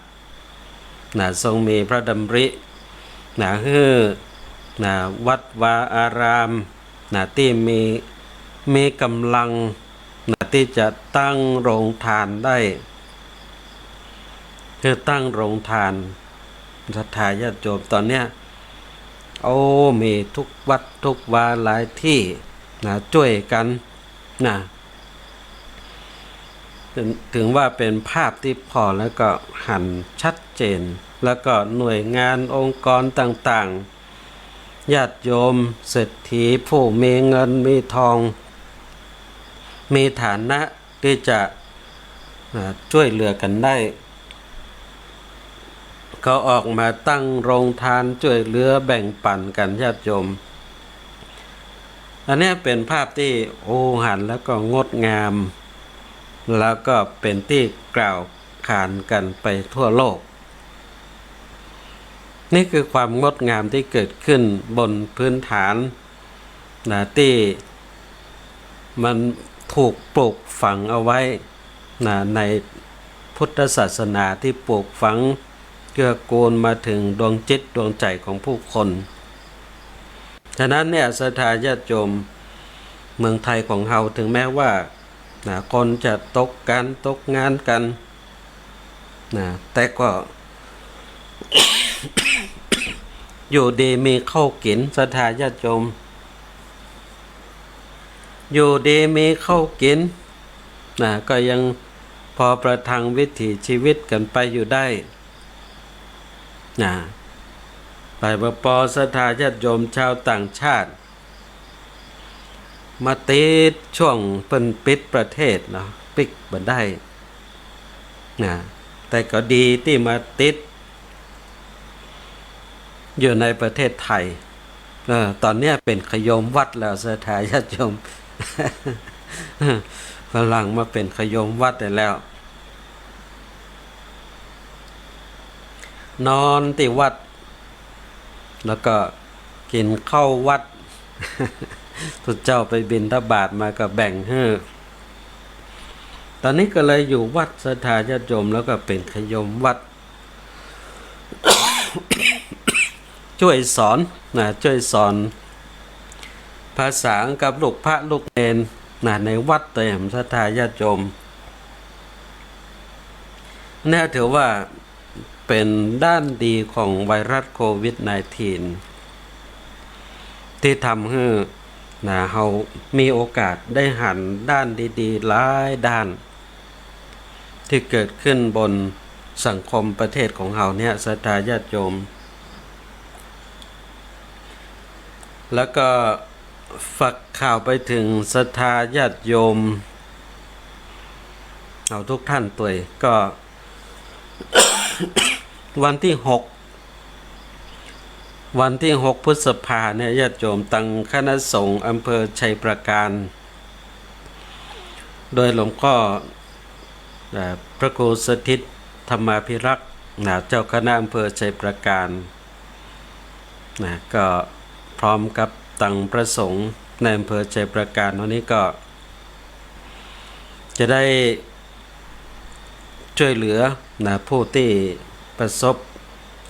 ทรงมีพระดำริคือวัดวาอารามที่มีกำลังที่จะตั้งโรงทานได้คือตั้งโรงทานศรัทธาญาติโยมตอนเนี้ยมีทุกวัดทุกวาหลายที่ช่วยกันถึงว่าเป็นภาพที่พอแล้วก็หันชัดเจนแล้วก็หน่วยงานองค์กรต่างๆญาติโยมเศรษฐีผู้มีเงินมีทองมีฐานะที่จะช่วยเหลือกันได้เขาออกมาตั้งโรงทานช่วยเหลือแบ่งปันกันญาติโยมอันนี้เป็นภาพที่หันแล้วก็งดงามแล้วก็เป็นที่กล่าวขานกันไปทั่วโลกนี่คือความงดงามที่เกิดขึ้นบนพื้นฐานที่มันถูกปลูกฝังเอาไว้ในพุทธศาสนาที่ปลูกฝังเกื้อกูลมาถึงดวงจิตดวงใจของผู้คนฉะนั้นเนี่ยศรัทธาญาติโยมเมืองไทยของเราถึงแม้ว่าคนจะตกงานกันแต่ก็ อยู่ดีมีข้าวกินศรัทธาญาติโยม อยู่ดีมีข้าวกินก็ยังพอประทังวิถีชีวิตกันไปอยู่ได้ไปปอศรัทธาญาติโยมชาวต่างชาติมาติดช่วงเปิ้นปิดประเทศเนาะปิกบ่ได้แต่ก็ดีที่มาติดอยู่ในประเทศไทยตอนนี้เป็นขยมวัดแล้วศรัทธาญาติโยม ฝรั่งมาเป็นขยมวัดได้แล้ว นอนที่วัดแล้วก็กินข้าววัด ทุกเจ้าไปบิณฑบาตมาก็แบ่งให้ตอนนี้ก็เลยอยู่วัดศรัทธาญาติโยมแล้วก็เป็นขยมวัด ช่วยสอนช่วยสอนภาษากับลูกพระลูกเนนในวัดเต็มศรัทธาญาติโยมนี่ถือว่าเป็นด้านดีของไวรัสโควิด -19 ที่ทำให้เรามีโอกาสได้หันด้านดีๆหลายด้านที่เกิดขึ้นบนสังคมประเทศของเราเนี่ยศรัทธาญาติโยมแล้วก็ฝากข่าวไปถึงศรัทธาญาติโยมเอาทุกท่านตัวก็ วันที่6พฤษภาเนี่ยญาติโยมตั้งคณะสงฆ์อำเภอชัยปราการโดยหลวงพ่อพระครูสถิตธรรมาภิรักษ์เจ้าคณะอำเภอชัยปราการก็พร้อมกับตั้งพระสงฆ์ในอำเภอชัยปราการวันนี้ก็จะได้ช่วยเหลือผู้ที่ประสบ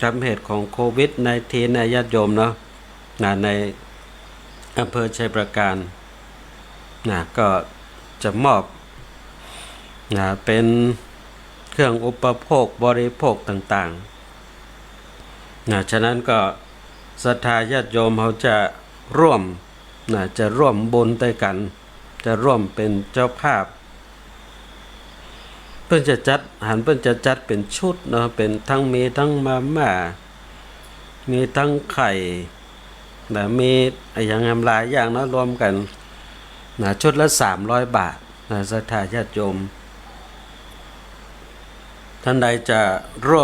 กับเหตุของโควิด-19 ญาติโยมเนาะในอำเภอชัยปราการก็จะมอบเป็นเครื่องอุปโภคบริโภคต่างๆฉะนั้นก็ศรัทธาญาติโยมเขาจะร่วมบุญด้วยกันจะร่วมเป็นเจ้าภาพเพิ่นจะจัดเป็นชุดเนาะเป็นทั้งมีทั้งมาม่ามีทั้งไข่มีอย่างหลายอย่างเนาะรวมกันชุดละ300 บาทศรัทธาญาติโยมท่านใดจะร่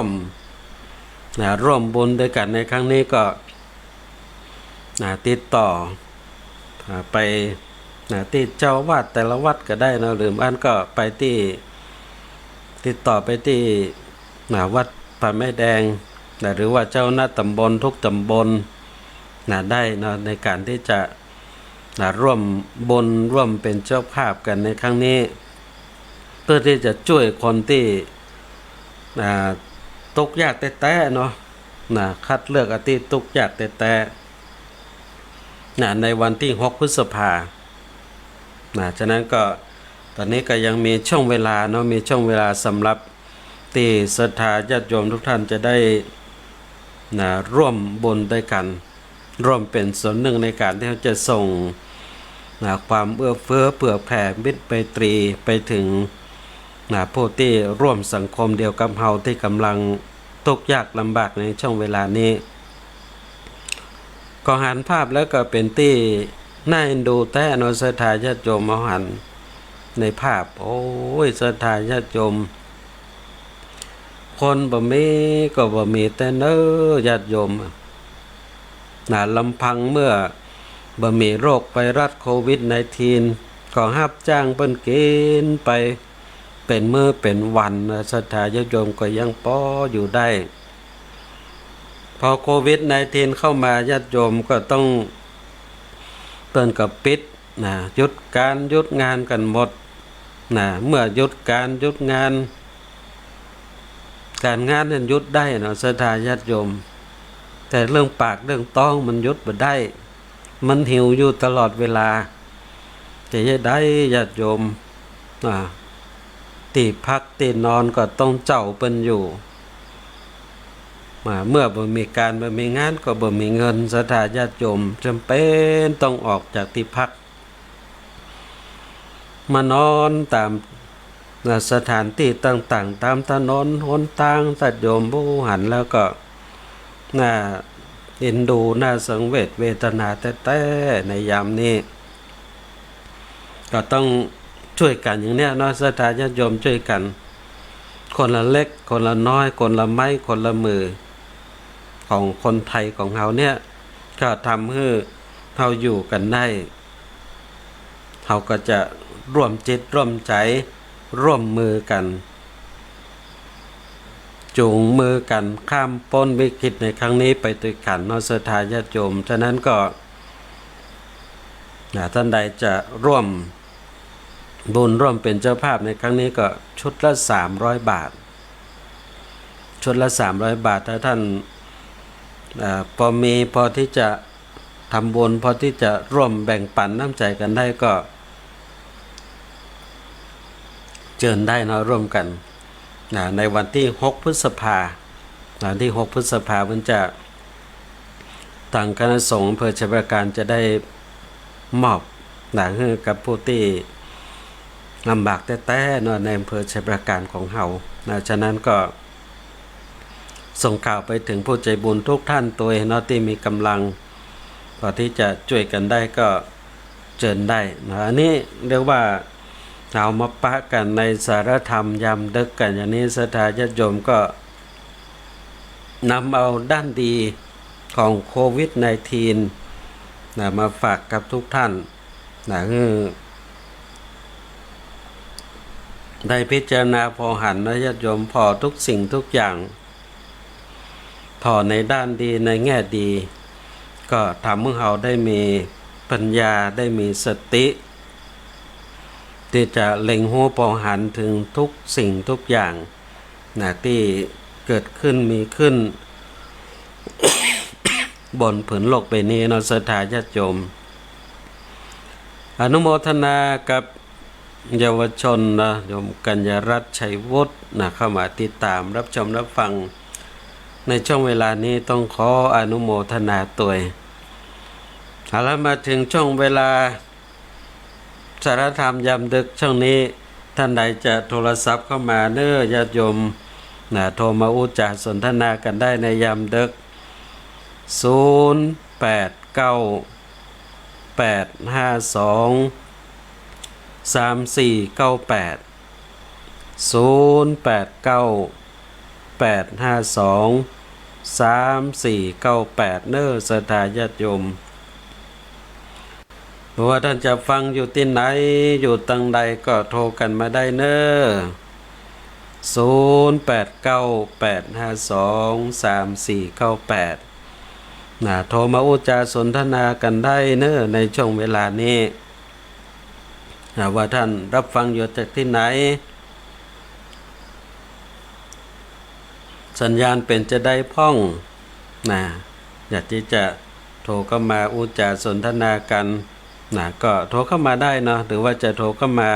วมบุญด้วยกันในครั้งนี้ก็ติดต่อไปที่เจ้าวาดแต่ละวัดก็ได้นะหรืออันก็ไปติดต่อไปที่วัดป่าไม้แดงหรือว่าเจ้าหน้าตำบลทุกตำบลได้นะในการที่จะร่วมบุญร่วมเป็นเจ้าภาพกันในครั้งนี้เพื่อที่จะช่วยคนที่ตกยากแต้ๆเนาะคัดเลือกที่ตกยากแต้ๆในวันที่6 พฤษภาฉะนั้นก็ตอนนี้ก็ยังมีช่วงเวลาเนาะมีช่วงเวลาสำหรับที่ศรัทธาญาติโยมทุกท่านจะได้ร่วมบุญด้วยกันร่วมเป็นส่วนหนึ่งในการที่เขาจะส่งความเอื้อเฟื้อเผื่อแผ่มิตรไมตรีไปถึงผู้ที่ร่วมสังคมเดียวกับเราที่กำลังทุกข์ยากลำบากในช่วงเวลานี้ก็หันภาพแล้วก็เป็นที่น่าเอ็นดูแต่อนุศรัทธาญาติโยมมาหันในภาพโอ้ยศรัทธาญาติโยมคนบ่มีแต่เน้อญาติโยมลำพังเมื่อบ่มีโรคไวรัสโควิด-19 ก็รับจ้างเปิ้นกินไปเป็นมื้อเป็นวันศรัทธาญาติโยมก็ยังพออยู่ได้พอโควิด-19 เข้ามาญาติโยมก็ต้องเปิ้นก็ปิดหยุดการหยุดงานกันหมดเมื่อหยุดการหยุดงานนั้นหยุดได้เนาะศรัทธาญาติโยมแต่เรื่องปากเรื่องต้องมันหยุดบ่ได้มันหิวอยู่ตลอดเวลาจะได้ญาติโยมที่พักที่นอนก็ต้องเจ้าเปิ้นอยู่เมื่อบ่มีการบ่มีงานก็บ่มีเงินศรัทธาญาติโยมจำเป็นต้องออกจากที่พัก มานอนตามสถานที่ต่างๆตามถนนหนทางตัดโยมผู้หันแล้วก็น่าเอ็นดูน่าสังเวชเวทนาแต่ในยามนี้ก็ต้องช่วยกันอย่างเนี้ยเนาะศรัทธาญาติโยมช่วยกันคนละเล็กคนละน้อยคนละไม้คนละมือของคนไทยของเราเนี่ยก็ทำให้เราอยู่กันได้เราก็จะร่วมจิตร่วมใจร่วมมือกันจูงมือกันข้ามพ้นวิกฤตในครั้งนี้ไปด้วยกันเนาะศรัทธาญาติโยมฉะนั้นก็ท่านใดจะร่วมบุญร่วมเป็นเจ้าภาพในครั้งนี้ก็ชุดละ300 บาทชุดละ300 บาทถ้าท่านพอมีพอที่จะทำบุญพอที่จะร่วมแบ่งปันน้ำใจกันได้ก็เชิญได้เนาะร่วมกันในวันที่6 พฤษภาวันที่6 พฤษภามันจะทางคณะสงฆ์อำเภอชัยประการจะได้มอบให้กับผู้ที่ลำบากแต่เนาะในอำเภอชัยประการของเฮาฉะนั้นก็ส่งข่าวไปถึงผู้ใจบุญทุกท่านตัวเนาะที่มีกำลังพอที่จะช่วยกันได้ก็เชิญได้นะอันนี้เรียกว่าเอามาปะกันในสารธรรมยามดึกกันอย่างนี้ศรัทธาญาติโยมก็นำเอาด้านดีของโควิด -19 มาฝากกับทุกท่านได้พิจารณาพอหันนะญาติโยมพอทุกสิ่งทุกอย่างพอในด้านดีในแง่ดีก็ทำให้เราได้มีปัญญาได้มีสติที่จะเล็งหูพอหันถึงทุกสิ่งทุกอย่างที่เกิดขึ้นมีขึ้น บนผืนโลกใบนี้เนาะศรัทธาญาติโยมอนุโมทนากับเยาวชนนะโยมกัญญารัตน์ชัยวุฒิเข้ามาติดตามรับชมรับฟังในช่วงเวลานี้ต้องขออนุโมทนาตัวแล้วมาถึงช่วงเวลาสารธรรมยามดึกช่วงนี้ท่านใดจะโทรศัพท์เข้ามาเน้อญาติโยมโทรมาอุจจาสนทนากันได้ในยามดึก0892349852 เน้อศรัทธาญาติโยมเพราะว่าท่านจะฟังอยู่ที่ไหนอยู่ตั้งใดก็โทรกันมาได้เน้อ0898523498โทรมาอุจจาสนทนากันได้เน้อในช่วงเวลานี้ว่าท่านรับฟังอยู่จากที่ไหนสัญญาณเป็นจะได้พ่องอยากที่จะโทรเข้ามาอุจจาสนทนากันก็โทรเข้ามาได้เนาะหรือว่าจะโทรเข้ามา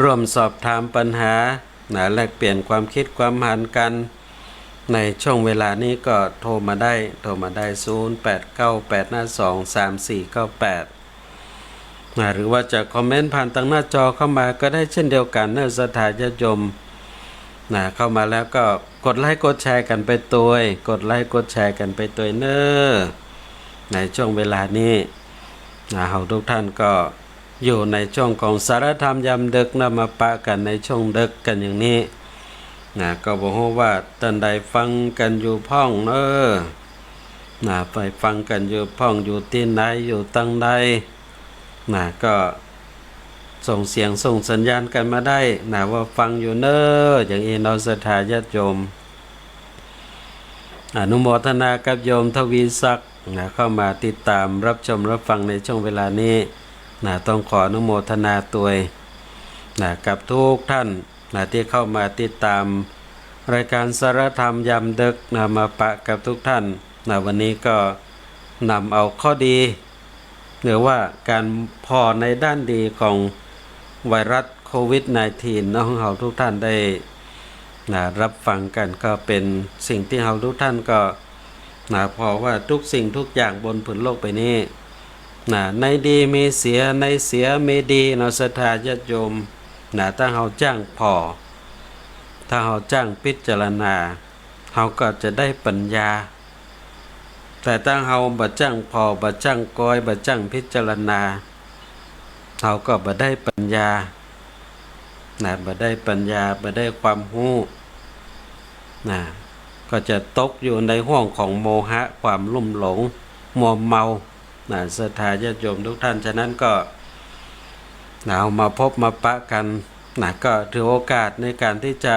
ร่วมสอบถามปัญหาแลกเปลี่ยนความคิดความเห็นกันในช่วงเวลานี้ก็โทรมาได้0898523498หรือว่าจะคอมเมนต์ผ่านทางหน้าจอเข้ามาก็ได้เช่นเดียวกันเนอะศรัทธาญาติโยมเข้ามาแล้วก็กดไลค์กดแชร์กันไปตัวกดไลค์กดแชร์กันไปตัวเนอะในช่วงเวลานี้เราทุกท่านก็อยู่ในช่วงของสารธรรมยามดึกมาปะกันในช่วงดึกกันอย่างนี้ก็บอกว่าท่านใดฟังกันอยู่พ่องเนอะไปฟังกันอยู่พ่องอยู่ที่ไหนอยู่ตั้งใดก็ส่งเสียงส่งสัญญาณกันมาได้ว่าฟังอยู่เนอะอย่างนี้เราศรัทธาญาติโยมอนุโมทนากับโยมทวีศักดิ์เข้ามาติดตามรับชมรับฟังในช่วงเวลานี้ต้องขออนุโมทนาตัวกับทุกท่านที่เข้ามาติดตามรายการสารธรรมยามดึกมาปะกับทุกท่านวันนี้ก็นำเอาข้อดีหรือว่าการพอในด้านดีของไวรัสโควิด -19 ของเราทุกท่านได้รับฟังกันก็เป็นสิ่งที่เราทุกท่านก็พอว่าทุกสิ่งทุกอย่างบนผืนโลกไปนี้ ในดีมีเสียในเสียมีดีเนาะศรัทธาญาติโยมถ้าเฮาจ้างพอถ้าเฮาจ้างพิจารณาเฮาก็จะได้ปัญญาแต่ถ้าเฮาบ่จ้างพอบ่จ้างก้อยบ่จ้างพิจารณาเฮาก็บ่ได้ปัญญาบ่ได้ปัญญาบ่ได้ความรู้ก็จะตกอยู่ในห้วงของโมหะความลุ่มหลงมัวเมาศรัทธาญาติโยมทุกท่านฉะนั้นก็เอามาพบมาปะกันก็ถือโอกาสในการที่จะ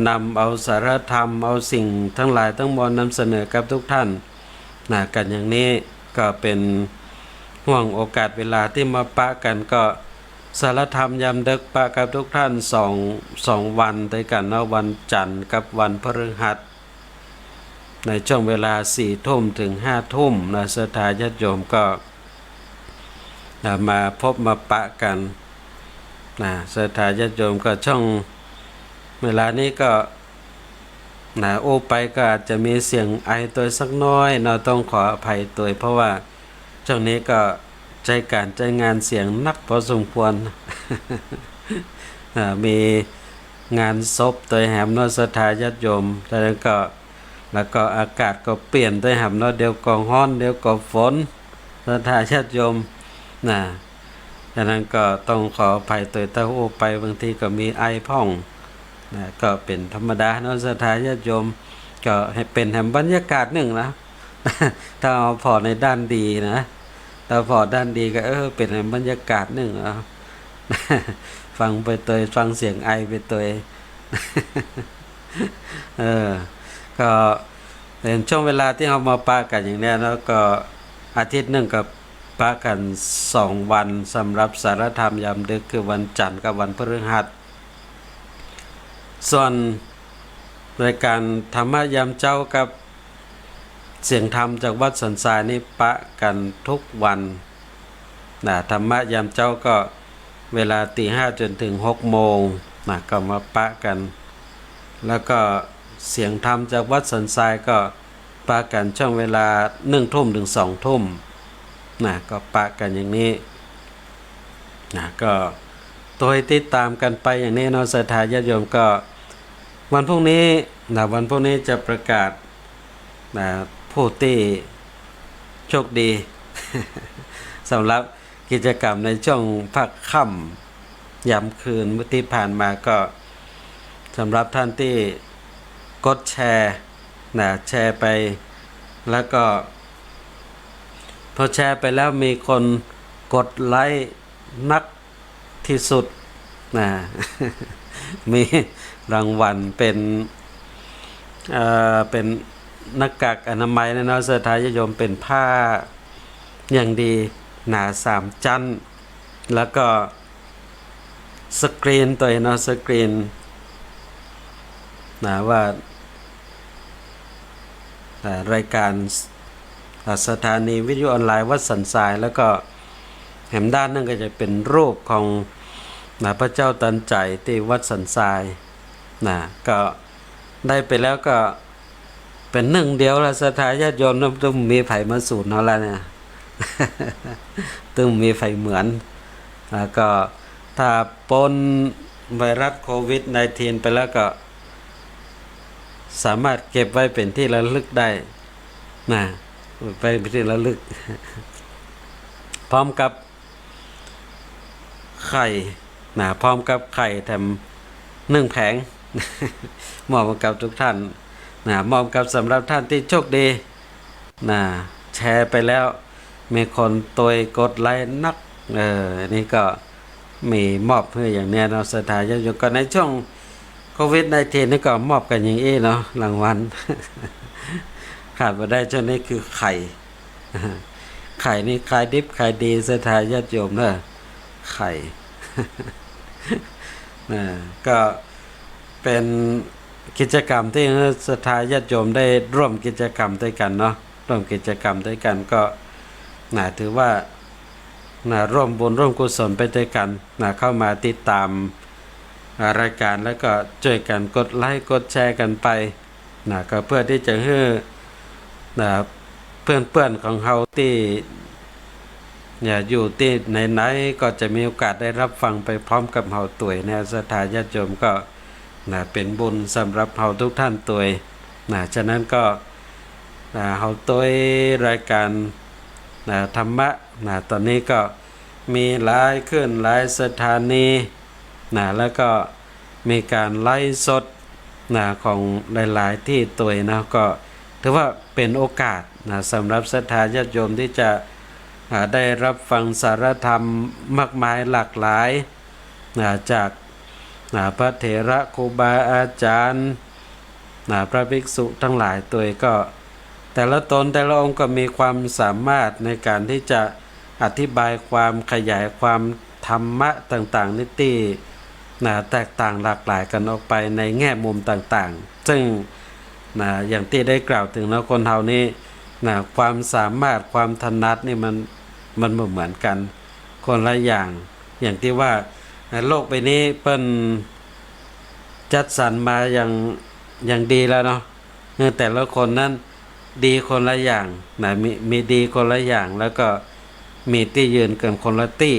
นำเอาสารธรรมเอาสิ่งทั้งหลายทั้งมวลนำเสนอกับทุกท่านกันอย่างนี้ก็เป็นห่วงโอกาสเวลาที่มาปะกันก็สารธรรมยามดึกปะกับทุกท่านสองวันด้วยกันนะวันจันทร์กับวันพฤหัสในช่วงเวลา4 ทุ่มถึง5 ทุ่มศรัทธาญาติโยมก็มาพบมาปะกันศรัทธาญาติโยมก็ช่องเวลานี้ก็โอไปก็อาจจะมีเสียงไอตัวสักน้อยต้องขออภัยตัวเพราะว่าช่วงนี้ก็ใจการใจงานเสียงนักพอสมควร มีงานศพตัวแหมศรัทธาญาติโยมแล้วก็อากาศก็เปลี่ยนตัวแหมเดี๋ยวก็ร้อนเดี๋ยวก็ฝนศรัทธาญาติโยมฉะนั้นก็ต้องขออภัยตัวถ้าโอไปบางทีก็มีไอพ่องก็เป็นธรรมดาศรัทธาญาติโยมก็ให้เป็นแห่งบรรยากาศหนึ่งนะ ถ้าเอาพอในด้านดีนะถ้าพอด้านดีก็เป็นแห่งบรรยากาศหนึ่ง ฟังไปตัวฟังเสียงไอไปตัว ก็เป็นช่วงเวลาที่เรามาปะกันอย่างนี้แล้วก็อาทิตย์หนึ่งกับปะกัน2 วันสำหรับสารธรรมยามดึกคือวันจันทร์กับวันพฤหัสส่วนรายการธรรมะยามเจ้ากับเสียงธรรมจากวัดสันทรายนี่ปะกันทุกวันธรรมะยามเจ้าก็เวลา5 จนถึง6 โมงก็มาปะกันแล้วก็เสียงธรรมจากวัดสันทรายก็ปะกันช่วงเวลา1 ทุ่มถึง2 ทุ่มก็ปะกันอย่างนี้ก็ตัวให้ติดตามกันไปอย่างนี้ศรัทธาญาติโยมก็วันพรุ่งนี้จะประกาศผู้ที่โชคดี สำหรับกิจกรรมในช่วงภาคค่ำยามคืนเมื่อที่ผ่านมาก็สำหรับท่านที่กดแชร์แชร์ไปแล้วก็พอแชร์ไปแล้วมีคนกดไลค์นักที่สุดมีรางวัลเป็นหน้ากากอนามัยนะศรัทธาญาติโยมเป็นผ้าอย่างดีหนา3 ชั้นแล้วก็สกรีนตัวสกรีนว่ารายการสถานีวิทยุออนไลน์วัดสันทรายแล้วก็แหมด้านนั่นก็จะเป็นรูปของพระเจ้าตันใจที่วัดสันทรายก็ได้ไปแล้วก็เป็นหนึ่งเดียวละศรัทธาญาติโยมต้องมีไผมาสูตรเนาะแล้วเนี่ย ต้องมีไฟเหมือนก็ถ้าปนไวรัสโควิด-19 ไปแล้วก็สามารถเก็บไว้เป็นที่ระลึกได้ไปเป็นที่ระลึก พร้อมกับไข่พร้อมกับไข่แถม1 แผง มอบกับทุกท่านมอบกับสำหรับท่านที่โชคดีแชร์ไปแล้วมีคนตัวกดไลค์นักนี่ก็มีมอบเพื่ออย่างนี้ศรัทธาญาติโยมก็ในช่วงโควิด-19 นี่ก็มอบกันอย่างนี้รางวัล ขาดบ่ได้ช่วงนี้คือไข่ ไข่นี่ขายดิบขายดีศรัทธาญาติโยมไข่ ก็เป็นกิจกรรมที่ศรัทธาญาติโยมได้ร่วมกิจกรรมด้วยกันร่วมกิจกรรมด้วยกันก็ถือว่าร่วมบุญร่วมกุศลไปด้วยกันเข้ามาติดตามรายการแล้วก็ช่วยกันกดไลค์กดแชร์กันไปก็เพื่อที่จะให้เพื่อนๆของเฮาที่ อย่าอยู่ที่ไหนๆก็จะมีโอกาสได้รับฟังไปพร้อมกับเฮาตัวยเนี่ยศรัทธาญาติโยมก็เป็นบุญสำหรับเฮาทุกท่านตัวยฉะนั้นก็เฮาตัวยรายการธรรมะตอนนี้ก็มีหลายขึ้นหลายสถานีแล้วก็มีการไลฟ์สดของหลายๆที่ตัวยนะก็ถือว่าเป็นโอกาสสำหรับศรัทธาญาติโยมที่จะได้รับฟังสารธรรมมากมายหลากหลายจากพระเถระครูบาอาจารย์พระภิกษุทั้งหลายตัวก็แต่ละตนแต่ละองค์ก็มีความสามารถในการที่จะอธิบายความขยายความธรรมะต่างๆนิติแตกต่างหลากหลายกันออกไปในแง่มุมต่างๆซึ่งอย่างที่ได้กล่าวถึงแล้วคนเฮานี้ความสามารถความถนัดนี่มันเหมือนกันคนละอย่างที่ว่าโลกใบนี้เปิ้นจัดสรรมาอย่างดีแล้วเนาะแต่ละคนนั้นดีคนละอย่างมีดีคนละอย่างแล้วก็มีที่ยืนกันคนละที่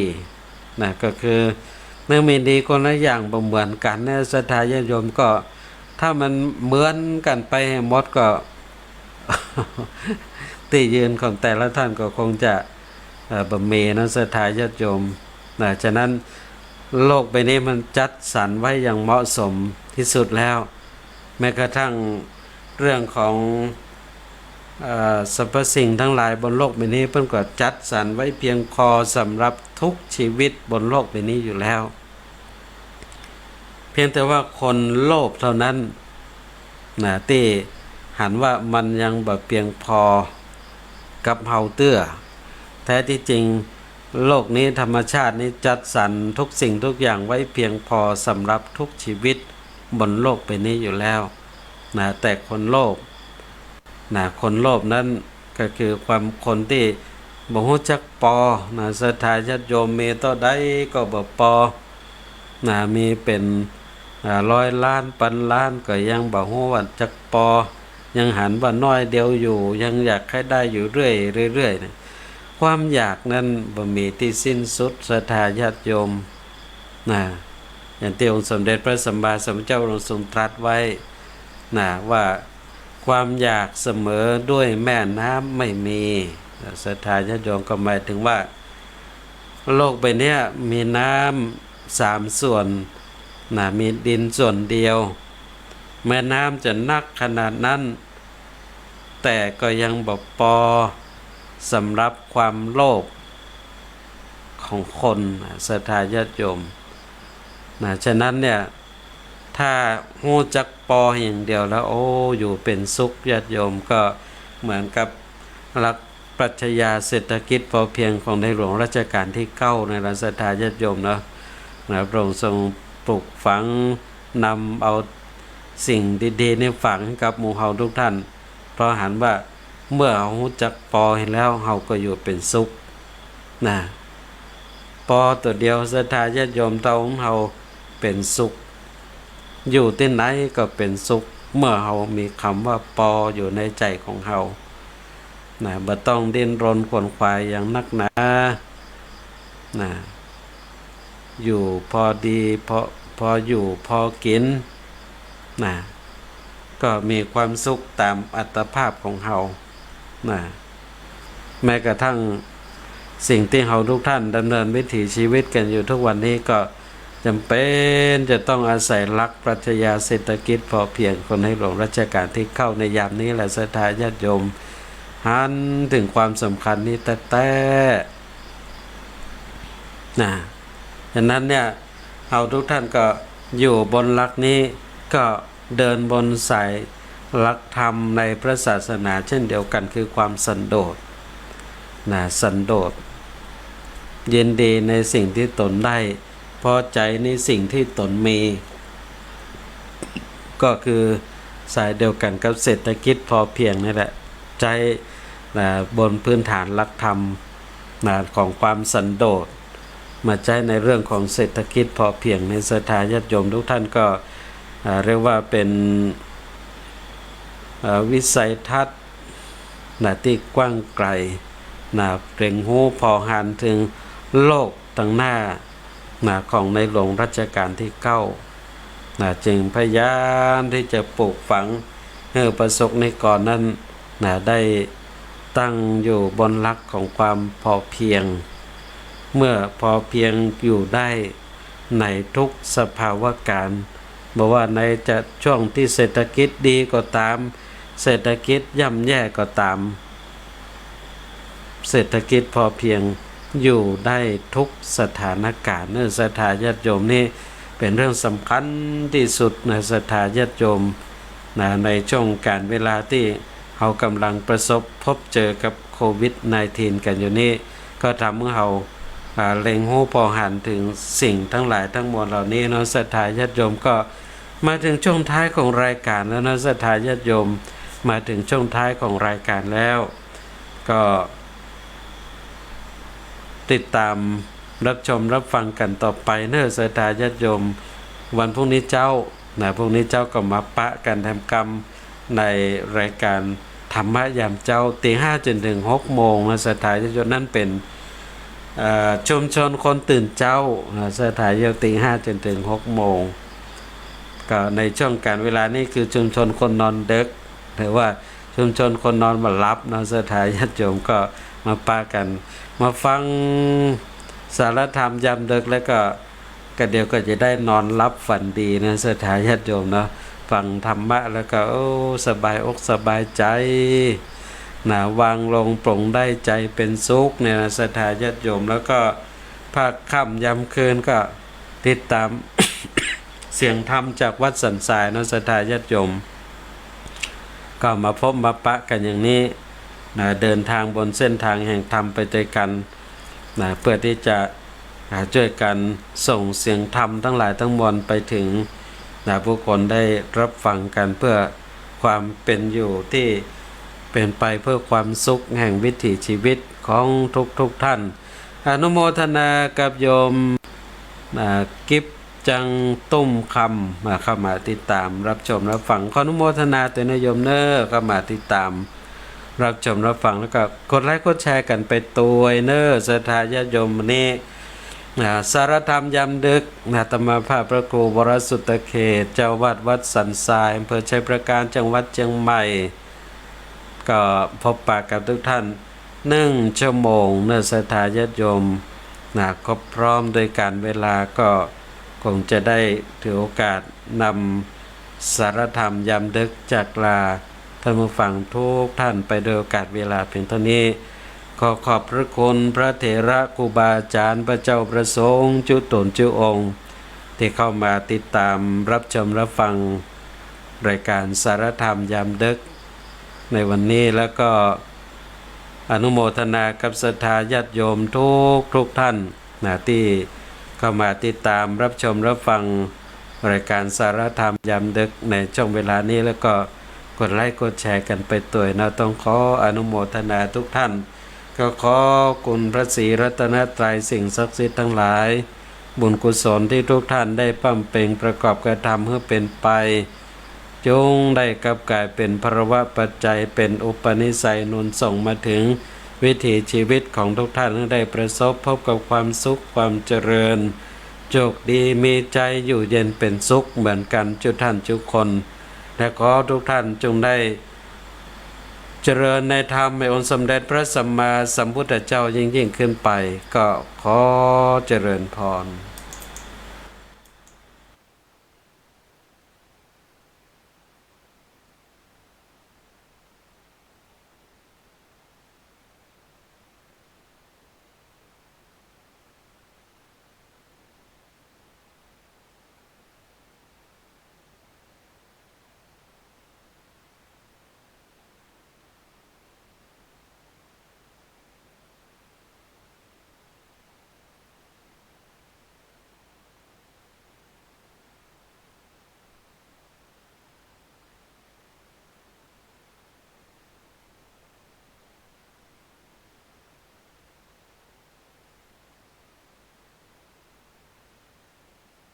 ก็คือเมื่อมีดีคนละอย่างบ่เหมือนกันเนี่ยศรัทธาญาติโยมก็ถ้ามันเหมือนกันไปให้หมดก็ ที่ยืนของแต่ละท่านก็คงจะบ่มีนะศรัทธาญาติโยมฉะนั้นโลกใบนี้มันจัดสรรไว้อย่างเหมาะสมที่สุดแล้วแม้กระทั่งเรื่องของสรรพสิ่งทั้งหลายบนโลกใบนี้เพิ่นก็จัดสรรไว้เพียงพอสำหรับทุกชีวิตบนโลกใบนี้อยู่แล้วเพียงแต่ว่าคนโลภเท่านั้นที่หันว่ามันยังบ่เพียงพอกับเฮาเตื้อแท้ที่จริงโลกนี้ธรรมชาตินี้จัดสรรทุกสิ่งทุกอย่างไว้เพียงพอสำหรับทุกชีวิตบนโลกใบนี้อยู่แล้วแต่คนโลภคนโลภนั้นก็คือความคนที่บ่ฮู้จักปอศรัทธาญาติโยมมีเท่าใดก็บ่ปอมีเป็น100 ล้านพันล้านก็ยังบ่ฮู้ว่าจักปอยังหันว่าน้อยเดียวอยู่ยังอยากให้ได้อยู่เรื่อยๆความอยากนั้นบ่มีที่สิ้นสุดศรัทธาญาติโยมอย่างที่องค์สมเด็จพระสัมมาสัมพุทธเจ้าทรงตรัสไว้ว่าความอยากเสมอด้วยแม่น้ำไม่มีศรัทธาญาติโยมก็หมายถึงว่าโลกใบนี้มีน้ำ3ส่วนมีดินส่วนเดียวแม่น้ำจะนักขนาดนั้นแต่ก็ยังบ่พอสำหรับความโลภของคนศรัทธาญาติโยมฉะนั้นเนี่ยถ้าฮู้จักปออย่างเดียวแล้วโอ้อยู่เป็นสุขญาติโยมก็เหมือนกับหลักปรัชญาเศรษฐกิจพอเพียงของในหลวงรัชกาลที่9ในศรัทธาญาติโยมเนาะพระองค์ทรงปลูกฝังนำเอาสิ่งดีๆนี่ฝังกับหมู่เฮาทุกท่านเพราะหันว่าเมื่อเฮาฮู้จักปอเห็นแล้วเฮาก็อยู่เป็นสุขปอตัวเดียวศรัทธาญาติโยมเฮาเป็นสุขอยู่ที่ไหนก็เป็นสุขเมื่อเฮามีคำว่าปออยู่ในใจของเฮาบ่ต้องดิ้นรนขวนขวายอย่างนักหนาอยู่พอดีพออยู่พอกินก็มีความสุขตามอัตภาพของเฮาแม้กระทั่งสิ่งที่เฮาทุกท่านดำเนินวิถีชีวิตกันอยู่ทุกวันนี้ก็จำเป็นจะต้องอาศัยหลักปรัชญาเศรษฐกิจพอเพียงคนในหลวงรัชกาลที่9ในยามนี้แหละศรัทธาญาติโยมหันถึงความสำคัญนี้แต่ฉะนั้นเนี่ยเอาทุกท่านก็อยู่บนหลักนี้ก็เดินบนสายหลักธรรมในพระศาสนาเช่นเดียวกันคือความสันโดษสันโดษยินดีในสิ่งที่ตนได้พอใจในสิ่งที่ตนมีก็คือสายเดียวกันกับเศรษฐกิจพอเพียงนี่แหละใจบนพื้นฐานหลักธรรมของความสันโดษมาใช้ในเรื่องของเศรษฐกิจพอเพียงในศรัทธาญาติโยมทุกท่านก็เรียกว่าเป็นวิสัยทัศน์ที่กว้างไกล เร่งหูพอหันถึงโลกตั้งหน้าของในหลวงรัชกาลที่9จึงพยายามที่จะปลูกฝังให้ประสบนิกรนั้นได้ตั้งอยู่บนหลักของความพอเพียงเมื่อพอเพียงอยู่ได้ในทุกสภาวะการบอกว่าในจะช่วงที่เศรษฐกิจดีก็ตามเศรษฐกิจย่ำแย่ก็ตามเศรษฐกิจพอเพียงอยู่ได้ทุกสถานการณ์เนื่องศรัทธาญาติโยมนี่เป็นเรื่องสำคัญที่สุดในศรัทธาญาติโยมในช่วงการเวลาที่เรากำลังประสบพบเจอกับโควิด -19 กันอยู่นี่ก็ทำให้เราเล็งหูพอหันถึงสิ่งทั้งหลายทั้งมวลเหล่านี้เนาะศรัทธาญาติโยมก็มาถึงช่วงท้ายของรายการแล้วนะศรัทธาญาติโยมมาถึงช่วงท้ายของรายการแล้วก็ติดตามรับชมรับฟังกันต่อไปเนอะศรัทธาญาติโยมวันพรุ่งนี้เจ้าพรุ่งนี้เจ้าก็มาปะกันทำกรรมในรายการธรรมะยามเจ้าตี 5 จนถึง 6 โมงนะศรัทธาญาติโยมนั่นเป็นชุมชนคนตื่นเจ้าศรัทธาญาติตี 5 จนถึง 6 โมงก็ในช่วงการเวลานี้คือชุมชนคนนอนดึกหรือว่าชุมชนคนนอนมารับนะศรัทธาญาติโยมก็มาปะกันมาฟังสารธรรมยามดึกแล้วก็เดี๋ยวก็จะได้นอนรับฝันดีนะศรัทธาญาติโยมเนาะฟังธรรมะแล้วก็สบายอกสบายใจวางลงปลงได้ใจเป็นสุขเนี่ยนะศรัทธาญาติโยมแล้วก็ภาคค่ำยามคืนก็ติดตาม เสียงธรรมจากวัดสันทรายนะศรัทธาญาติโยมก็มาพบมาปะกันอย่างนี้เดินทางบนเส้นทางแห่งธรรมไปด้วยกันเพื่อที่จะช่วยกันส่งเสียงธรรมทั้งหลายทั้งมวลไปถึงผู้คนได้รับฟังกันเพื่อความเป็นอยู่ที่เป็นไปเพื่อความสุขแห่งวิถีชีวิตของทุกท่านอนุโมทนากับโยมกิฟจังตุ้มคำเข้ามาติดตามรับชมรับฟังขออนุโมทนาตัวนโยมเนอเข้ามาติดตามรับชมรับฟังแล้วก็กดไลค์กดแชร์กันไปตัวเนอศรัทธาญาติโยมนี้สารธรรมยามดึกอาตมาภาพพระครูวรสุตตเขตเจ้าวัดสันทรายอำเภอชัยประการจังหวัดเชียงใหม่ก็พบปะกับทุกท่าน1 ชั่วโมงเนอศรัทธาญาติโยมครบพร้อมโดยการเวลาก็คงจะได้ถือโอกาสนำสารธรรมยามดึกจากลาท่านผู้ฟังทุกท่านไปโดยโอกาสเวลาเพียงเท่านี้ขอขอบพระคุณพระเถระครูบาอาจารย์พระเจ้าประสงค์จุตนจุองค์ที่เข้ามาติดตามรับชมรับฟังรายการสารธรรมยามดึกในวันนี้แล้วก็อนุโมทนากับศรัทธาญาติโยมทุกท่านที่เข้ามาติดตามรับชมรับฟังรายการสารธรรมยามดึกในช่วงเวลานี้แล้วก็กดไลค์กดแชร์กันไปตัวต้องขออนุโมทนาทุกท่านก็ขอคุณพระศรีรัตนตรัยสิ่งศักดิ์สิทธิ์ทั้งหลายบุญกุศลที่ทุกท่านได้ปั้มเป่งประกอบกระทำเพื่อเป็นไปจงได้กลับกลายเป็นภรวะปัจจัยเป็นอุปนิสัยหนุนส่งมาถึงวิถีชีวิตของทุกท่านให้ได้ประสบพบกับความสุขความเจริญโชคดีมีใจอยู่เย็นเป็นสุขเหมือนกันทุกท่านทุกคนและขอทุกท่านจงได้เจริญในธรรมในองค์สมเด็จพระสัมมาสัมพุทธเจ้ายิ่งขึ้นไปก็ขอเจริญพร